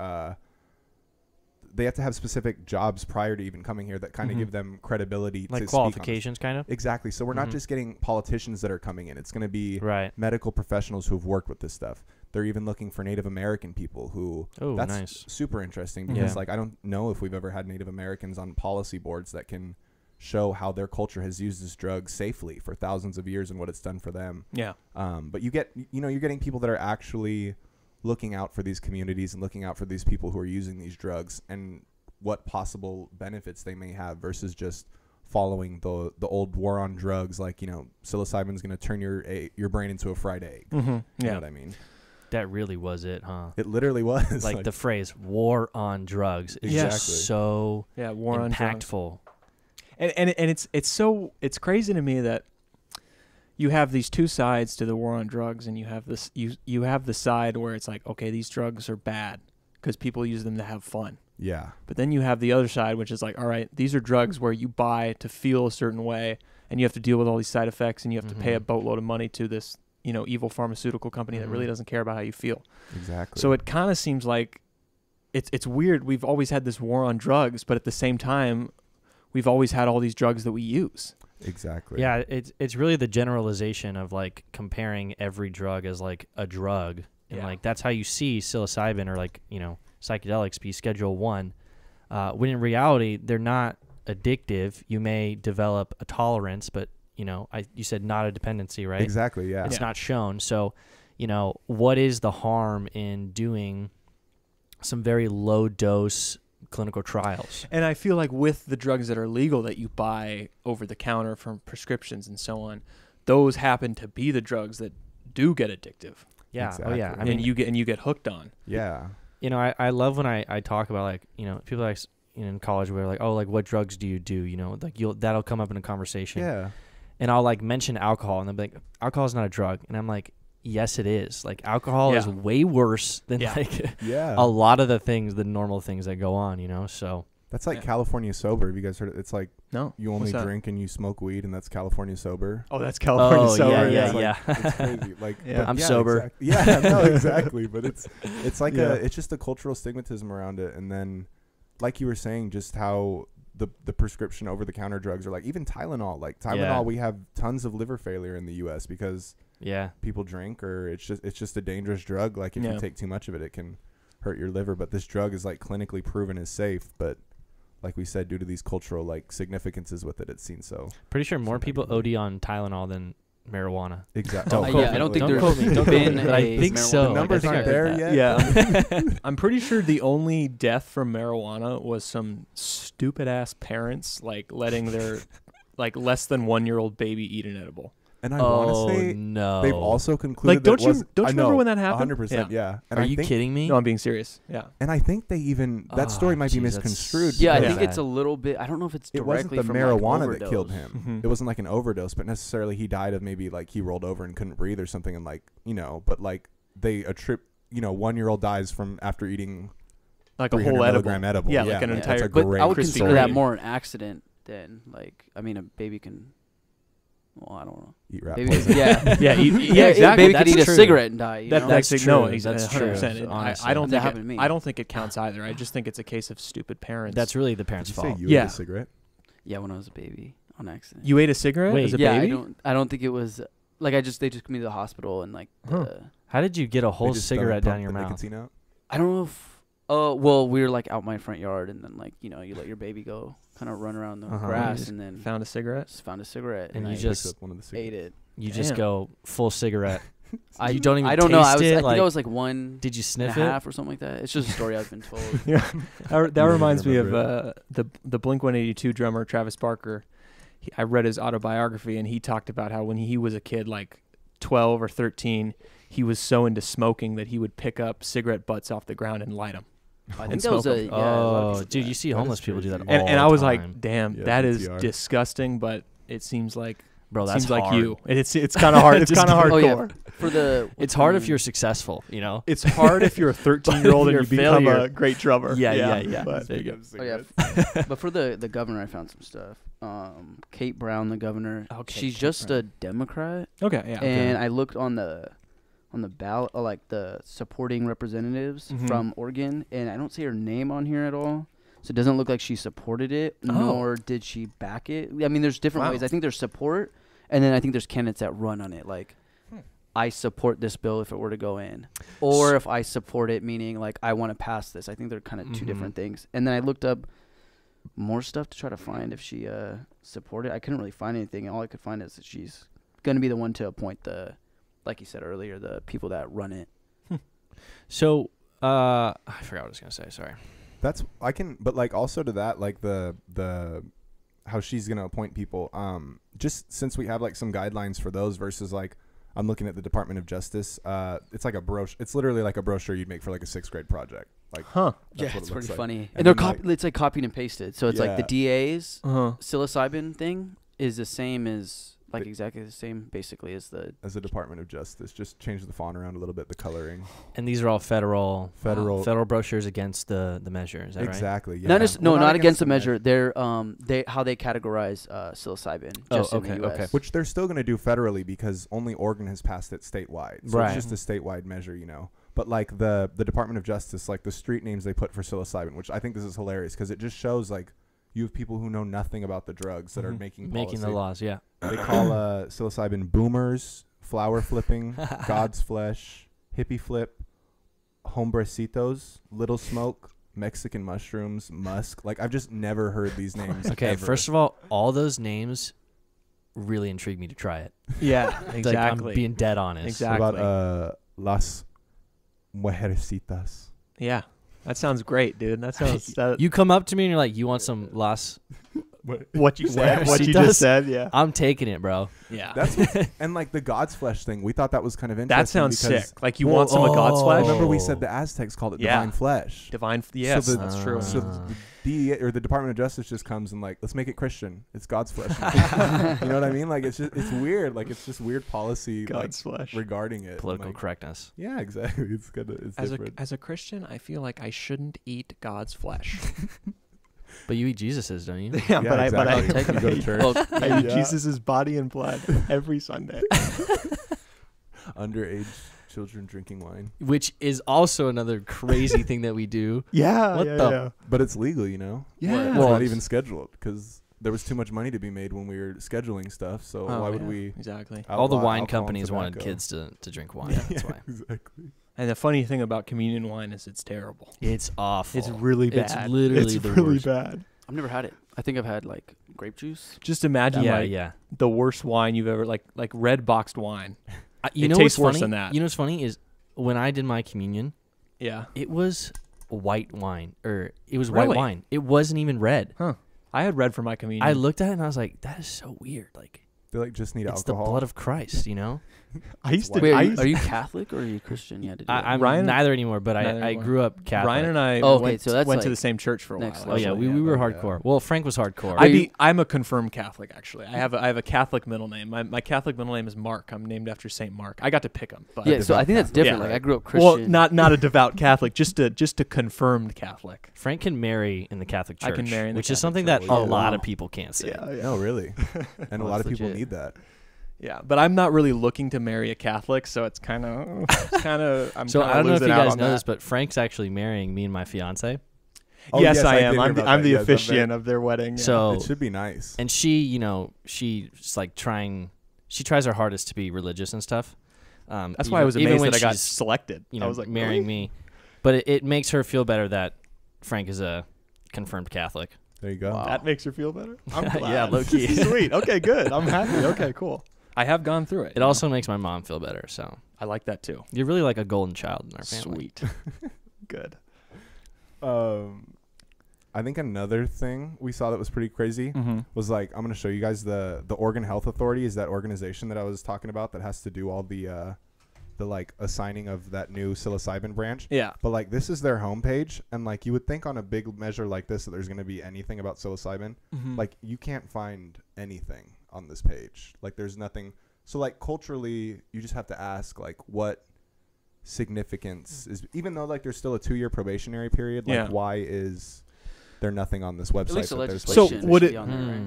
They have to have specific jobs prior to even coming here that kind of give them credibility to qualifications, kind of. Exactly. So we're not just getting politicians that are coming in. It's going to be medical professionals who have worked with this stuff. They're even looking for Native American people who. Oh, that's nice. Super interesting because I don't know if we've ever had Native Americans on policy boards that can show how their culture has used this drug safely for thousands of years and what it's done for them. Yeah. But you're getting people that are actually looking out for these communities and looking out for these people who are using these drugs and what possible benefits they may have versus just following the old war on drugs, like, you know, psilocybin's going to turn your brain into a fried egg. Mm-hmm. You know what I mean? That really was it, huh? It literally was. Like the phrase "war on drugs" is just so war impactful. On drugs. And it's crazy to me that you have these two sides to the war on drugs, and you have this you have the side where it's like, okay, these drugs are bad because people use them to have fun. Yeah. But then you have the other side, which is like, all right, these are drugs where you buy to feel a certain way, and you have to deal with all these side effects, and you have to pay a boatload of money to this, you know, evil pharmaceutical company that really doesn't care about how you feel. Exactly. So it kind of seems like it's weird. We've always had this war on drugs, but at the same time, we've always had all these drugs that we use. Exactly. Yeah, it's really the generalization of like comparing every drug as like a drug, and like that's how you see psilocybin or like, you know, psychedelics be Schedule 1, when in reality they're not addictive. You may develop a tolerance, but you know, you said not a dependency, right? Exactly. Yeah. It's not shown. So, you know, what is the harm in doing some very low dose clinical trials? And I feel like with the drugs that are legal that you buy over the counter from prescriptions and so on, those happen to be the drugs that do get addictive. Yeah. Exactly. Oh yeah. I and mean, you get hooked on. Yeah. You know, I love when I talk about, like, you know, people like, you know, in college where like, oh, like what drugs do? You know, like that'll come up in a conversation. Yeah. And I'll like mention alcohol, and they'll be like, alcohol is not a drug. And I'm like, yes, it is. Like alcohol is way worse than like a lot of the normal things that go on, you know? So that's like California sober. Have you guys heard it? It's like, no, you only drink and you smoke weed, and that's California sober. Oh, that's California sober. Yeah. It's crazy. Like, I'm sober. Yeah, no, exactly. But it's like it's just a cultural stigmatism around it. And then, like you were saying, just how the prescription over the counter drugs are, like even Tylenol. Like Tylenol, we have tons of liver failure in the U.S. because people drink, or it's just a dangerous drug. Like if you take too much of it, it can hurt your liver. But this drug is like clinically proven as safe. But like we said, due to these cultural like significances with it, it's seen so. Pretty sure more people OD on Tylenol than marijuana. Exactly. I don't think there's been but I think so. The numbers aren't there yet. Yeah. I'm pretty sure the only death from marijuana was some stupid ass parents like letting their like less than 1-year-old baby eat an edible. And I want to say they've also concluded, like, don't you remember when that happened? 100%. Yeah. And are you kidding me? No, I'm being serious. Yeah. And I think they even that story might be misconstrued. Yeah, I think it's a little bit. I don't know if it's directly it wasn't the from marijuana like that killed him. It wasn't like an overdose, but necessarily he died of maybe like he rolled over and couldn't breathe or something, and like, you know, but like they 1-year-old dies from after eating like a whole edible. Yeah, like an entire. But I would consider that more an accident than like. I mean, a baby can. Well, I don't know. Eat rat baby, poison. Exactly. A baby could eat a cigarette and die. That's true. No, that's 100%. I don't think happened to me. I don't think it counts either. I just think it's a case of stupid parents. That's really the parents' fault. You ate a cigarette? Yeah, when I was a baby on accident. You ate a cigarette as a baby? I don't think it was like they took me to the hospital and like. How did you get a whole cigarette down your mouth? I don't know if. Oh well, we were like out my front yard, and then like you let your baby go, kind of run around the grass, and then found a cigarette. Just found a cigarette, and I you just ate it. You just go full cigarette. You don't even. I don't taste know. it? I think I was like one. Did you sniff and a it? half or something like that? It's just a story I've been told. Yeah, that reminds me of the Blink-182 drummer Travis Barker. I read his autobiography, and he talked about how when he was a kid, like 12 or 13, he was so into smoking that he would pick up cigarette butts off the ground and light them. I think that was dude, you see homeless people do that all and I the was time. like, damn, that is disgusting, but it seems like that's like hard. you. It's kind of hard. It's kind of hardcore. It's hard if you're successful, you know. It's hard if you're a 13-year-old and you become a great drummer. Yeah. But, but for the governor, I found some stuff. Kate Brown, the governor. She's just a Democrat. Okay, yeah. And I looked on the ballot, like the supporting representatives from Oregon, and I don't see her name on here at all. So it doesn't look like she supported it, nor did she back it. I mean, there's different ways. I think there's support, and then I think there's candidates that run on it. Like, I support this bill if it were to go in. Or if I support it, meaning like I want to pass this. I think they're kind of two different things. And then I looked up more stuff to try to find if she supported. I couldn't really find anything. All I could find is that she's going to be the one to appoint like you said earlier, the people that run it. So, I forgot what I was going to say. Sorry. But like also to that, like the how she's gonna appoint people. Just since we have like some guidelines for those versus like I'm looking at the Department of Justice. It's like a brochure. It's literally like a brochure you'd make for like a 6th grade project. Like, yeah, it's pretty funny. And they're it's like copied and pasted. So it's like the DA's Uh-huh. psilocybin thing is the same as like exactly the same basically as the Department of Justice. Just change the font around a little bit, the coloring. And these are all federal brochures against the measure. Is that exactly? right? Yeah. Not against the measure. They're how they categorize psilocybin just in the US. Okay. Which they're still going to do federally because only Oregon has passed it statewide. So it's just a statewide measure, you know. But like the Department of Justice, like the street names they put for psilocybin, which I think this is hilarious because it just shows like you have people who know nothing about the drugs that are making the laws. Yeah, they call psilocybin boomers, flower flipping, God's flesh, hippie flip, hombrecitos, little smoke, Mexican mushrooms, musk. Like I've just never heard these names. Okay, ever. first of all those names really intrigue me to try it. Yeah, exactly. Like, I'm being dead honest. Exactly. What about las mujercitas? Yeah, that sounds great, dude. That sounds. You come up to me and you're like, "You want some las?" What you said? What you just said? Yeah. I'm taking it, bro. Yeah. That's and like the God's flesh thing. We thought that was kind of interesting. That sounds sick. Like you want some of God's flesh? Remember we said the Aztecs called it divine flesh. Yes, so that's true. So the DEA or the Department of Justice just comes and like, let's make it Christian. It's God's flesh. You know what I mean? Like it's weird. Like it's just weird policy. God's flesh regarding it. Political correctness. Yeah, exactly. It's different. As a Christian, I feel like I shouldn't eat God's flesh. But you eat Jesus's, don't you? Yeah, but exactly. You go to church. I eat Jesus's body and blood every Sunday. Underage children drinking wine, which is also another crazy thing that we do. Yeah, but it's legal, you know. Yeah, it's not even scheduled because there was too much money to be made when we were scheduling stuff. So why would we? Exactly. All the wine companies wanted kids to drink wine. That's why. Exactly. And the funny thing about communion wine is it's terrible. It's awful. It's really bad. It's literally the worst. Bad. I've never had it. I think I've had like grape juice. Just imagine the worst wine you've ever like red boxed wine. You know what's worse than that? You know what's funny is when I did my communion, it was white wine white wine. It wasn't even red. Huh. I had red for my communion. I looked at it and I was like, that is so weird. Like they like just need it's alcohol. the blood of Christ, you know? Are you Catholic or are you Christian? Yeah, I'm neither anymore, but I grew up Catholic. Ryan and I went to the same church for a while. Oh yeah, we were hardcore. Well, Frank was hardcore. I'm a confirmed Catholic actually. I have a Catholic middle name. My Catholic middle name is Mark. I'm named after Saint Mark. I got to pick him. But so I think that's different. Like I grew up Christian. Well, not a devout Catholic, just a confirmed Catholic. Frank can marry in the Catholic Church. I can marry in the which Catholic is something church. that a lot of people can't say. No, really, and a lot of people need that. Yeah, but I'm not really looking to marry a Catholic, so it's kind of. So I don't know if you guys know this, but Frank's actually marrying me and my fiance. Oh, yes, I am. I'm the officiant of their wedding. Yeah. So it should be nice. And she's like she tries her hardest to be religious and stuff. That's why I was amazed that I got selected. I was like marrying me, but it makes her feel better that Frank is a confirmed Catholic. There you go. Wow. That makes her feel better. I'm glad. Yeah, low key. Sweet. Okay, good. I'm happy. Okay, cool. I have gone through it. It also makes my mom feel better, so I like that too. You're really like a golden child in our family. Sweet. Good. I think another thing we saw that was pretty crazy was like, I'm going to show you guys the Oregon Health Authority is that organization that I was talking about that has to do all the like assigning of that new psilocybin branch. Yeah. But like this is their homepage, and like you would think on a big measure like this that there's going to be anything about psilocybin. Like you can't find anything on this page. Like there's nothing. So like culturally, you just have to ask like what significance is, even though like there's still a 2-year probationary period. Like why is there nothing on this website? At least that there's so would it?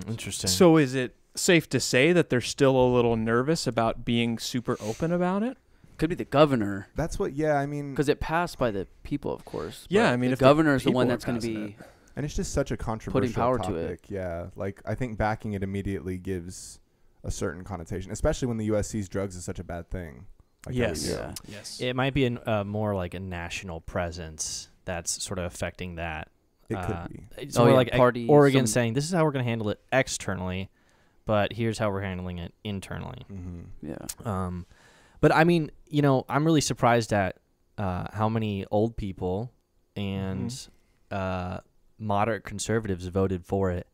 Interesting. So is it safe to say that they're still a little nervous about being super open about it? Could be the governor. That's what. Yeah, I mean, because it passed by the people, of course. Yeah, I mean, the if governor is the one that's going to be. And it's just such a controversial power topic. to it. Yeah, like I think backing it immediately gives a certain connotation, especially when the U.S. sees drugs as such a bad thing. Like yes. Yes. It might be more like a national presence that's sort of affecting that. It could be. It's more like Oregon saying, this is how we're going to handle it externally, but here's how we're handling it internally. Yeah. But I mean, I'm really surprised at how many old people and moderate conservatives voted for it.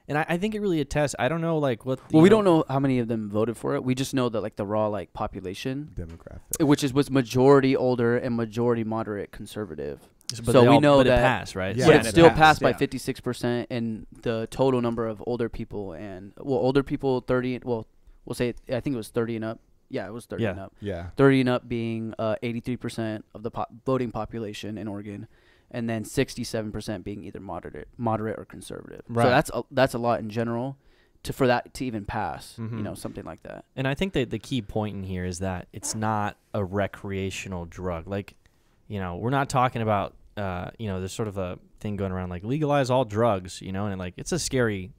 And I think it really attests. I don't know, like, what... Well, we don't know how many of them voted for it. We just know that, like, the raw, like, population... Demographic. Which was majority older and majority moderate conservative. But so we know but that... it passed, right? Yeah, But and it it still passed, passed by 56%, and the total number of older people and... Well, older people, 30... Well, we'll say... I think it was 30 and up. Yeah, it was 30 and up. Yeah. 30 and up being 83% of the voting population in Oregon. And then 67% being either moderate or conservative. Right. So that's a lot in general for that to even pass, Mm-hmm. you know, something like that. And I think that the key point in here is that it's not a recreational drug. Like, you know, we're not talking about, you know, there's sort of a thing going around like legalize all drugs, you know, and like it's a scary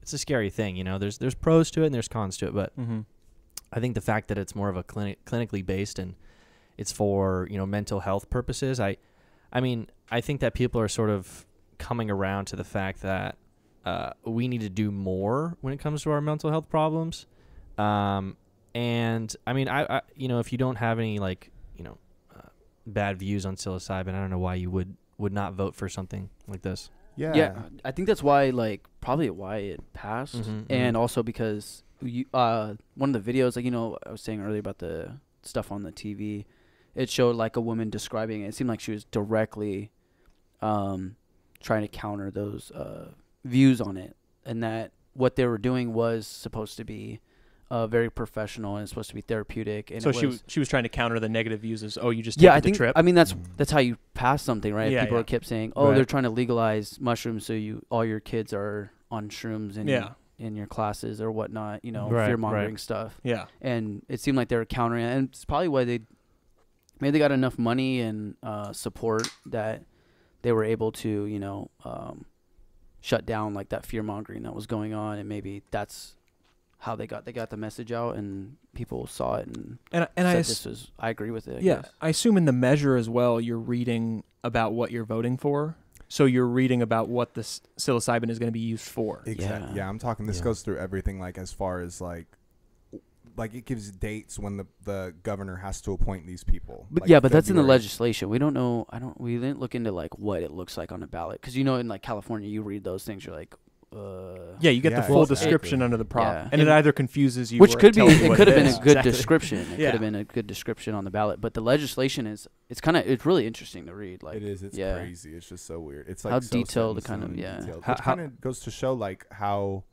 thing, you know. There's pros to it and there's cons to it, but I think the fact that it's more of a clinically based and it's for, you know, mental health purposes, I mean, I think that people are sort of coming around to the fact that we need to do more when it comes to our mental health problems. And I mean, I you know, if you don't have any like, you know, bad views on psilocybin, I don't know why you would not vote for something like this. Yeah. I think that's why, like, probably why it passed, and also because one of the videos, like, you know, I was saying earlier about the stuff on the TV. It showed like a woman describing it. It seemed like she was directly trying to counter those views on it, and that what they were doing was supposed to be very professional and it's supposed to be therapeutic. And so she was trying to counter the negative views as, oh, you just yeah, take I it to think trip. I mean that's how you pass something, right? Yeah, People kept saying, oh, right. they're trying to legalize mushrooms, so all your kids are on shrooms and in your classes or whatnot, you know, fear mongering stuff. Yeah, and it seemed like they were countering it, and it's probably why maybe they got enough money and support that they were able to, you know, shut down like that fear mongering that was going on, and maybe that's how they got the message out and people saw it and I agree with it. I guess. I assume in the measure as well, you're reading about what you're voting for. So you're reading about what this psilocybin is going to be used for. Exactly. Yeah, I'm talking. This goes through everything, like as far as like it gives dates when the governor has to appoint these people. But like but that's in the legislation. We don't know. We didn't look into like what it looks like on a ballot, because you know in like California you read those things, you're like, yeah, you get the full description under the prop, and it either confuses you, which or could be. It could have been is. a good description. It could have been a good description on the ballot, but the legislation it's really interesting to read. Like it is. It's crazy. It's just so weird. It's like how so detailed, kind of detailed, which kind of goes to show like how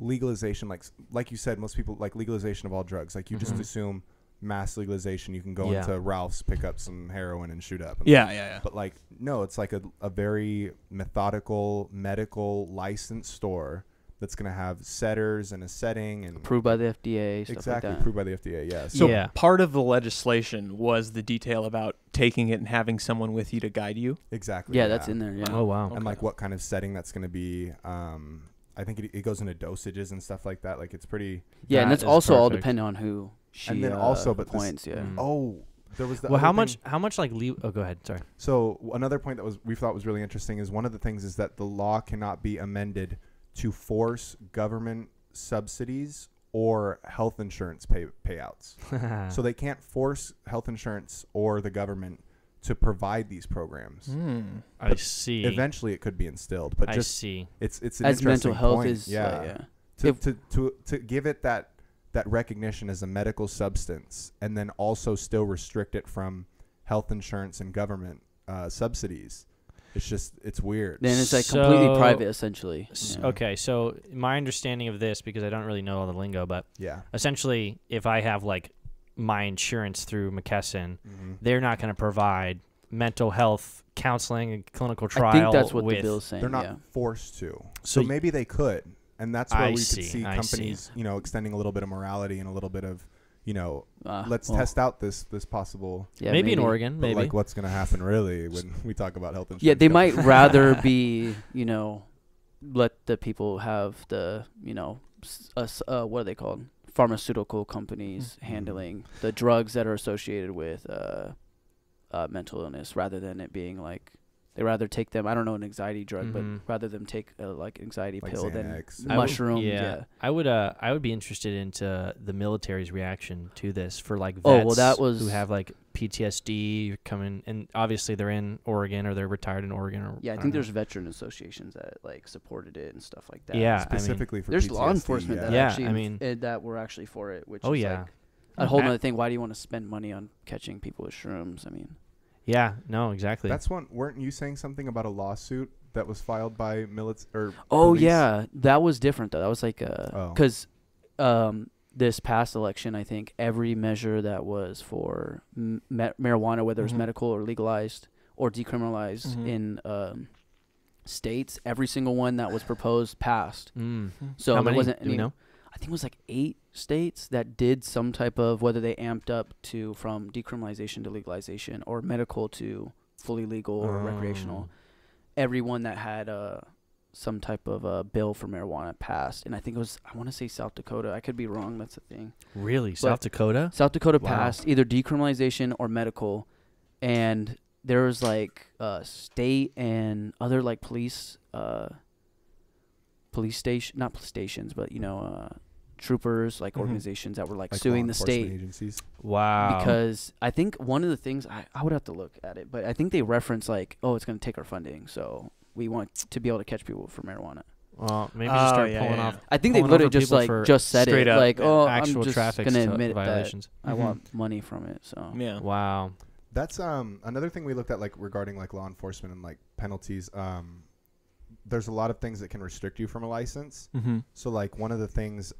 legalization, like you said, most people like legalization of all drugs. Like you just assume mass legalization, you can go into Ralph's, pick up some heroin and shoot up. Yeah. But like, no, it's like a very methodical medical licensed store that's going to have setters and a setting and approved by the FDA. Stuff exactly, like that. approved by the FDA. Yeah. So part of the legislation was the detail about taking it and having someone with you to guide you. Exactly. Yeah, that's in there. Yeah. Oh wow. And like what kind of setting that's going to be. I think it goes into dosages and stuff like that. Like it's pretty. Yeah, and that's also all dependent on who she and then also, but appoints. There was the how much like oh, go ahead, sorry. So another point that we thought was really interesting is one of the things is that the law cannot be amended to force government subsidies or health insurance payouts. So they can't force health insurance or the government to provide these programs. I see. Eventually, it could be instilled, but it's an as interesting mental health point. is to give it that recognition as a medical substance, and then also still restrict it from health insurance and government subsidies. It's weird. Then it's like completely private, essentially. Okay, so my understanding of this, because I don't really know all the lingo, but essentially, if I have like my insurance through McKesson, they're not going to provide mental health counseling and clinical trial. I think that's what the bill's saying. They're not forced to. So maybe they could, and that's where we could see companies, you know, extending a little bit of morality and a little bit of, you know, let's test out this possible. Yeah, maybe in Oregon, maybe. Like what's going to happen really when we talk about health insurance? Yeah, they might rather be, you know, let the people have the, you know, what are they called? Pharmaceutical companies handling the drugs that are associated with mental illness, rather than it being like they rather take them. I don't know an anxiety drug, but rather than take like anxiety pill Xanax. than mushroom. I would be interested into the military's reaction to this for like vets that was who have like PTSD, you're coming, and obviously they're in Oregon or they're retired in Oregon. Or I think there's veteran associations that like supported it and stuff like that. Yeah, specifically for there's PTSD, law enforcement that actually that were actually for it, which is like a whole other thing. Why do you want to spend money on catching people with shrooms? I mean, yeah, no, exactly. That's one. Weren't you saying something about a lawsuit that was filed by military? Police? Yeah, that was different though. That was like because this past election, I think every measure that was for marijuana, whether it's medical or legalized or decriminalized in states, every single one that was proposed passed. So there wasn't any. I think it was like 8 states that did some type of, whether they amped up to from decriminalization to legalization or medical to fully legal or recreational. Everyone that had some type of bill for marijuana passed. And I think it was, I want to say South Dakota. I could be wrong. That's the thing. Really? But South Dakota? South Dakota passed either decriminalization or medical. And there was like state and other like police station, not stations, but troopers, like organizations that were like suing the state agencies. Wow. Because I think one of the things, I would have to look at it, but I think they reference like, oh, it's going to take our funding, so we want to be able to catch people for marijuana. Well, maybe just start pulling off. I think they literally just like just said it like, oh, actual I'm just traffic going to admit violations. that I want money from it. So yeah. Wow. That's another thing we looked at, like regarding like law enforcement and like penalties. There's a lot of things that can restrict you from a license. So like one of the things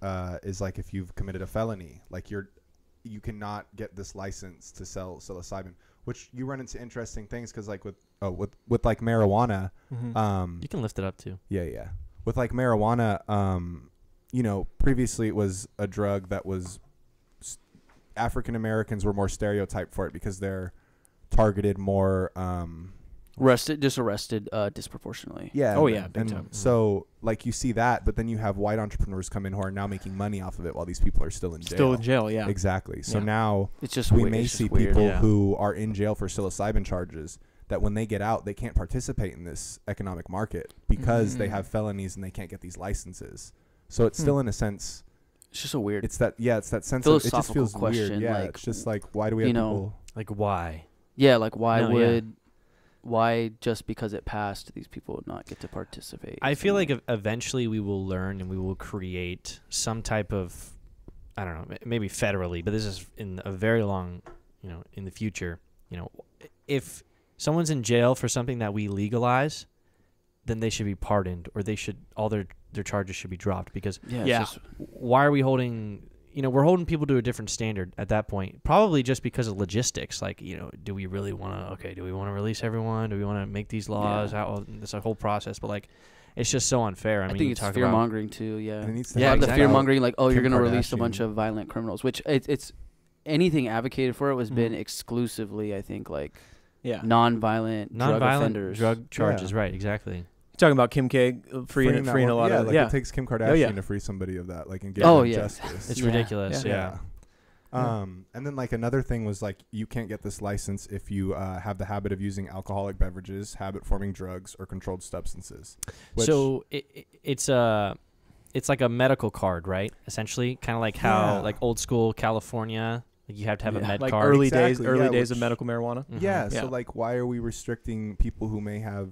is like if you've committed a felony, like you cannot get this license to sell psilocybin, which you run into interesting things because like with like marijuana, you can lift it up too. Yeah. With like marijuana, previously it was a drug that was African Americans were more stereotyped for it because they're targeted more. Arrested disproportionately. Yeah. Oh yeah, big time. So like you see that, but then you have white entrepreneurs come in who are now making money off of it while these people are still in jail. Still in jail, yeah. Exactly. So now it's just we may see people Yeah. who are in jail for psilocybin charges that when they get out, they can't participate in this economic market because they have felonies and they can't get these licenses. So it's still in a sense. It's just a weird. It's that sense of it just feels question, weird. Yeah, like, it's just like why do we have people? Like why? Yeah, like why just because it passed, these people would not get to participate? I feel like eventually we will learn and we will create some type of, I don't know, maybe federally, but this is in a very long, in the future. If someone's in jail for something that we legalize, then they should be pardoned, or they should all their charges should be dropped because why are we holding? We're holding people to a different standard at that point, probably just because of logistics. Like, do we really want to, do we want to release everyone? Do we want to make these laws out? It's a whole process, but like, it's just so unfair. I mean, think it's fear mongering too. Yeah. Exactly. The fear mongering, like, oh, you're going to release a bunch of violent criminals, which it's anything advocated for it was been exclusively, I think, like, non-violent drug offenders. Drug charges. Right. Exactly. Talking about Kim K freeing a lot of it takes Kim Kardashian to free somebody of that, like, and give them justice. It's ridiculous. Yeah. And then like another thing was like you can't get this license if you have the habit of using alcoholic beverages, habit-forming drugs, or controlled substances. So it's like a medical card, right? Essentially, kind of like how like old school California, like you have to have a med like card. Early days of medical marijuana. Yeah. So like, why are we restricting people who may have?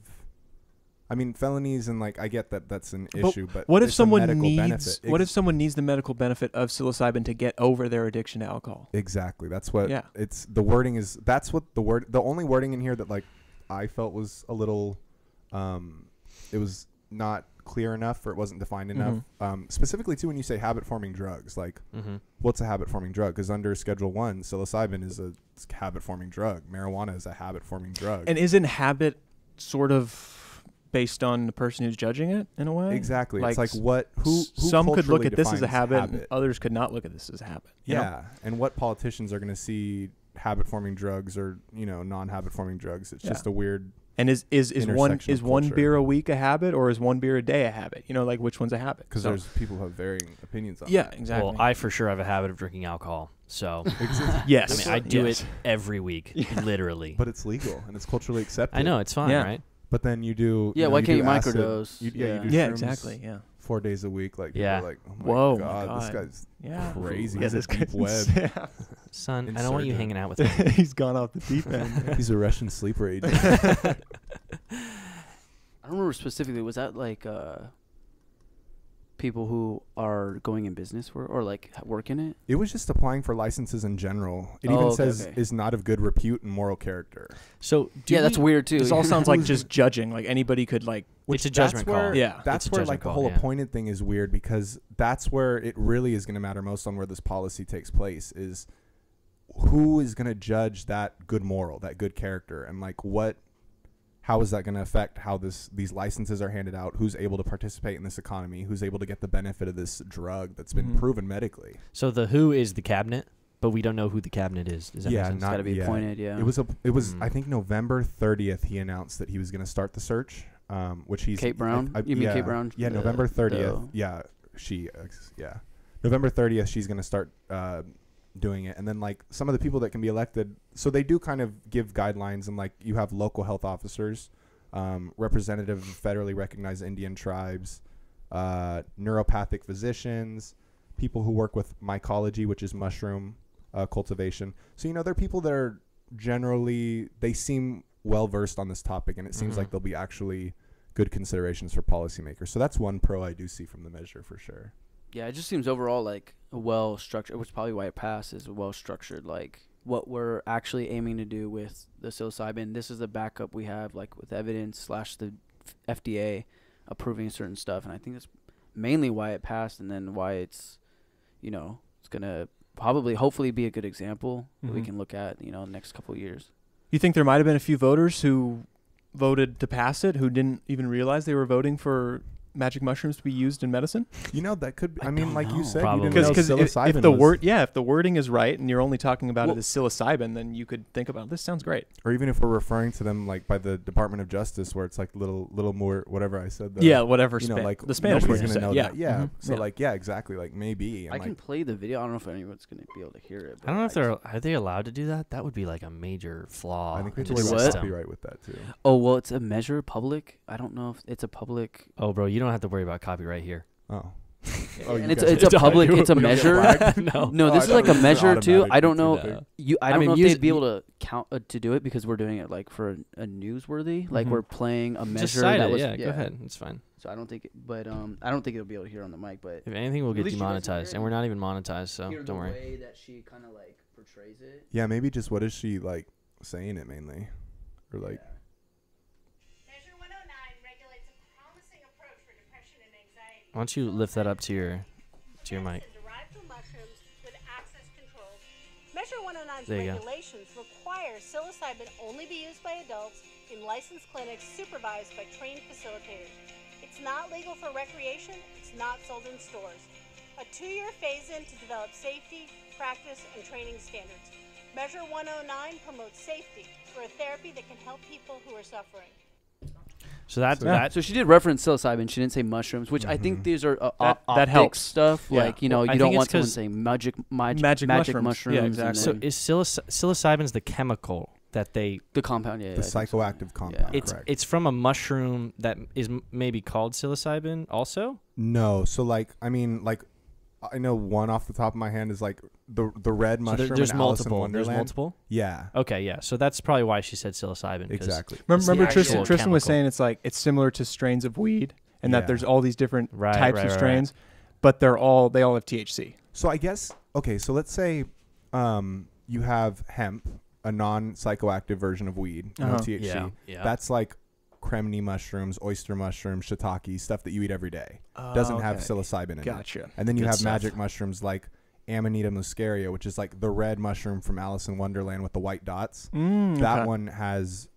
I mean, felonies and like I get that that's an issue, but what if someone needs the medical benefit of psilocybin to get over their addiction to alcohol? Exactly. That's what it's the wording is. That's what the only wording in here that like I felt was a little it was not clear enough or it wasn't defined enough. Specifically too when you say habit forming drugs, like what's a habit forming drug? Because under Schedule 1, psilocybin is a habit forming drug. Marijuana is a habit forming drug. And isn't habit sort of based on the person who's judging it in a way? Exactly. Like, it's like who some could look at this as a habit, and others could not look at this as a habit. Yeah. And what politicians are going to see habit forming drugs or, non-habit forming drugs. It's just a weird. And is one beer a week a habit or is one beer a day a habit? Like which one's a habit? Because there's people who have varying opinions on that. Yeah, exactly. Well, I for sure have a habit of drinking alcohol. So yes. I mean, I do it every week, literally. But it's legal and it's culturally accepted. I know, it's fine, right? But then you do. Yeah, why can't you acid, microdose? You do exactly. Yeah. 4 days a week. Like, people Yeah. are like, oh my Whoa, God, my this God. guy's crazy. Yeah, He's a this deep guy's web. yeah. Son, I don't want you Insurgent. hanging out with me. He's gone off the deep end. He's a Russian sleeper agent. I don't remember specifically. Was that like people who are going in business for or like work in it? It was just applying for licenses in general. It Oh, even okay, says okay. is not of good repute and moral character. So Yeah, that's weird too. This all sounds like just judging. Like anybody could like. It's a that's judgment where- call. Yeah. That's It's a where judgment like the call, whole yeah. appointed thing is weird, because that's where it really is going to matter most on where this policy takes place, is who is going to judge that good moral, that good character, and like how is that going to affect how these licenses are handed out, who's able to participate in this economy, who's able to get the benefit of this drug that's been proven medically. So the who is the cabinet, but we don't know who the cabinet is. Does that make sense? It's got to be appointed. Yeah. It was I think November 30th he announced that he was going to start the search, which he's Kate Brown? You mean Kate Brown? Yeah, November 30th. November 30th she's going to start doing it. And then like some of the people that can be elected, so they do kind of give guidelines, and like you have local health officers, representative of federally recognized Indian tribes, neuropathic physicians, people who work with mycology, which is mushroom cultivation. So, you know, they're people that are generally, they seem well versed on this topic, and it seems like there'll be actually good considerations for policymakers. So that's one pro I do see from the measure for sure. Yeah, it just seems overall like a well structured, which is probably why it passed, is well structured. Like what we're actually aiming to do with the psilocybin. This is the backup we have, like with evidence / the FDA approving certain stuff, and I think that's mainly why it passed, and then why it's, you know, it's gonna probably hopefully be a good example that we can look at, you know, in the next couple of years. You think there might have been a few voters who voted to pass it who didn't even realize they were voting for magic mushrooms to be used in medicine? You know, that could be, I mean, don't like know. you said, Probably. you didn't know Because if psilocybin the was- if the wording is right and you're only talking about Well- it as psilocybin, then you could think about this sounds great. or even if we're referring to them like by the Department of Justice, where it's like little more, whatever I said. Yeah, whatever. You know, like the Spanish nobody's word you gonna said. know Yeah. that. Yeah. Mhm. So Yeah. like, yeah, exactly. Like maybe. I And can like, play the video. I don't know if anyone's gonna be able to hear it. I don't know if are they allowed to do that. That would be like a major flaw. I think we in have the to worry What? about system. copyright with that too. Oh well, it's a measure public. I don't know if it's a public. Oh, bro, you don't have to worry about copyright here. Oh. And you it's guys a are- public. It's a we don't get measure. flagged? No. No, Oh, this I is like thought a it was measure too. automatic I don't know. too. I I don't mean, know if use- they'd be able to count to do it because we're doing it like for a newsworthy. Like Mhm. we're playing a Just measure cite that it. was. Yeah, go ahead. It's fine. So I don't think, I don't think it'll be able to hear on the mic. But If anything, we'll At get least you guys can demonetized, hear and it. we're not even monetized, so hear the don't worry. way that she kind of like portrays it. Yeah, maybe just what is she like saying it mainly, or like. Measure 109 regulates a promising approach for depression and anxiety. Why don't you lift that up to your mic? Medicine derived from mushrooms with access controls. Measure 109's There you go. regulations require psilocybin only be used by adults in licensed clinics supervised by trained facilitators. It's not legal for recreation. It's not sold in stores. A 2-year phase-in to develop safety, practice, and training standards. Measure 109 promotes safety for a therapy that can help people who are suffering. So that So- that So she did reference psilocybin. She didn't say mushrooms, which I think these are That optic helps. stuff. Yeah. Like, you know, Well, I you don't think want it's someone 'cause saying Magic mushrooms. mushrooms. Yeah, and exactly. so then is psilocybin's the chemical that they the compound. Yeah, The I think so. psychoactive compound. it's Correct. it's from a mushroom that is maybe called psilocybin also. No, so like I mean like I know one off the top of my hand is like the red So mushroom. there's in Alice in multiple. There's Wonderland. multiple. Yeah, Okay, yeah. So that's probably why she said psilocybin. 'cause exactly. It's the Remember actual Tristan was chemical. saying it's like it's similar to strains of weed, and Yeah. that there's all these different Right, types right, of right, strains, but they all have THC. So I guess okay. So let's say you have hemp, a non-psychoactive version of weed, no Uh-huh. THC. Yeah, yeah. That's like cremini mushrooms, oyster mushrooms, shiitake, stuff that you eat every day. Doesn't have psilocybin in it. Gotcha. And then you Good have stuff. magic mushrooms like Amanita muscaria, which is like the red mushroom from Alice in Wonderland with the white dots. That one has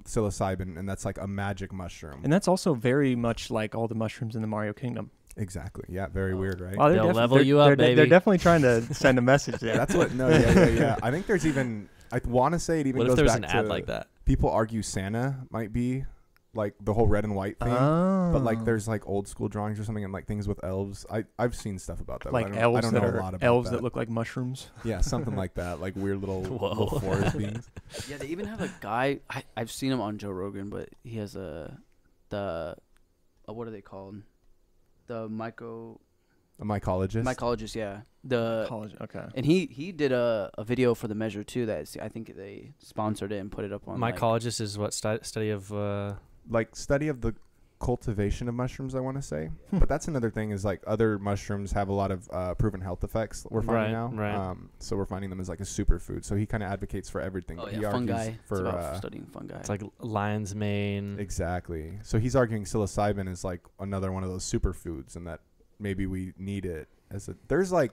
psilocybin, and that's like a magic mushroom. And that's also very much like all the mushrooms in the Mario Kingdom. Exactly. Yeah. Very weird, right? Wow, They'll level you up, they're baby. definitely trying to send a message there. That's what. No. Yeah. I think there's even. I want to say it even What if goes there was back an to ad like that? people argue Santa might be like the whole red and white thing. But like there's like old school drawings or something and like things with elves. I've seen stuff about that. like but I elves don't that know are a lot about elves that. that look like mushrooms. Yeah, something like that. Like weird little Whoa. forest beings. Yeah, they even have a guy. I've seen him on Joe Rogan, but he has what are they called? the mycologist. mycologist, yeah. Okay. And he did a video for the measure too. I think they sponsored it and put it up on. Mycologist is what study of study of the cultivation of mushrooms, I want to say. But that's another thing is like other mushrooms have a lot of proven health effects we're finding now. Right. So we're finding them as like a superfood. So he kind of advocates for everything. Oh, He yeah, argues fungi. for It's about studying fungi. It's like lion's mane. Exactly. So he's arguing psilocybin is like another one of those superfoods, and that maybe we need it as a. There's like.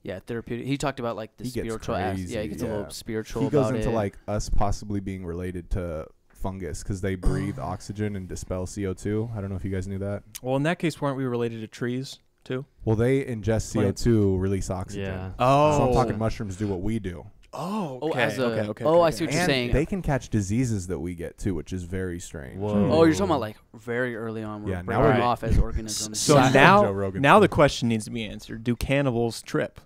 Yeah, therapeutic. He talked about like the spiritual aspect. Yeah, he gets a little spiritual. He goes about into it. like us possibly being related to fungus because they breathe oxygen and dispel CO2. I don't know if you guys knew that. Well, in that case, weren't we related to trees too? Well, they ingest CO2, release oxygen. Yeah. Oh. So I'm talking mushrooms do what we do. Oh, Oh, okay. as a, okay. I see what you're And saying. they can catch diseases that we get too, which is very strange. Whoa. Oh, you're talking about like very early on. Yeah, We're now breaking we're- off as organisms. So Joe now Rogan. the question needs to be answered: do cannibals trip?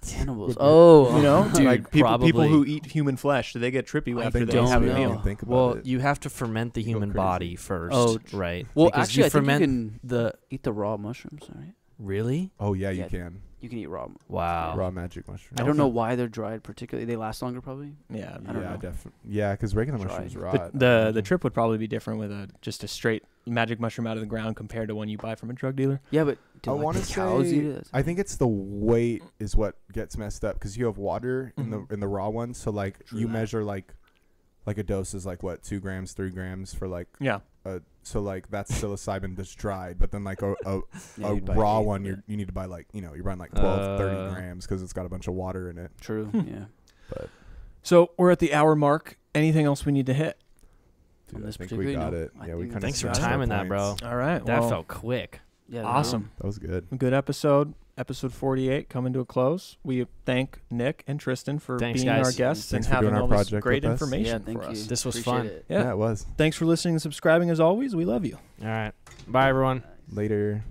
cannibals. Oh, You know, Dude, like people probably. who eat human flesh, do they get trippy I after they don't have a know. meal? Think about Well, it. you have to ferment the human crazy. body first. Oh, right. Well, Because actually, you I think you ferment can the eat the raw mushrooms, right? really. Oh yeah, Yeah. you can You can eat raw. Wow. raw magic mushrooms. I don't know why they're dried particularly. They last longer probably. Yeah, I don't Yeah, know. definitely. Yeah, because regular Dry. mushrooms rot. but the trip would probably be different with just a straight magic mushroom out of the ground compared to one you buy from a drug dealer. Yeah, but I want to cows eat say it? I think it's the weight is what gets messed up because you have water Mhm. in the raw ones. So like True you that. measure like a dose is like what 2 grams, 3 grams for like Yeah. so like that's psilocybin that's dried. But then like a Yeah, you'd buy raw eight one of it. you need to buy like you're buying like 12, 30 Uh, grams because it's got a bunch of water in it. True. Yeah. But So we're at the hour mark. Anything else we need to hit? dude, On I this think we particular got note, it. I Yeah, we think kind of Thanks for Got our timing that, bro. All right. That well, felt quick. Yeah. awesome. That was good. Good episode. Episode 48 coming to a close. We thank Nick and Tristan for Thanks, being our guys. Thanks Thanks and for having doing our all this project great with us. information Yeah, thank for you. us. This was Appreciate fun. it. Yeah. Yeah, it was. Thanks for listening and subscribing as always. We love you. All right. Bye, everyone. Later.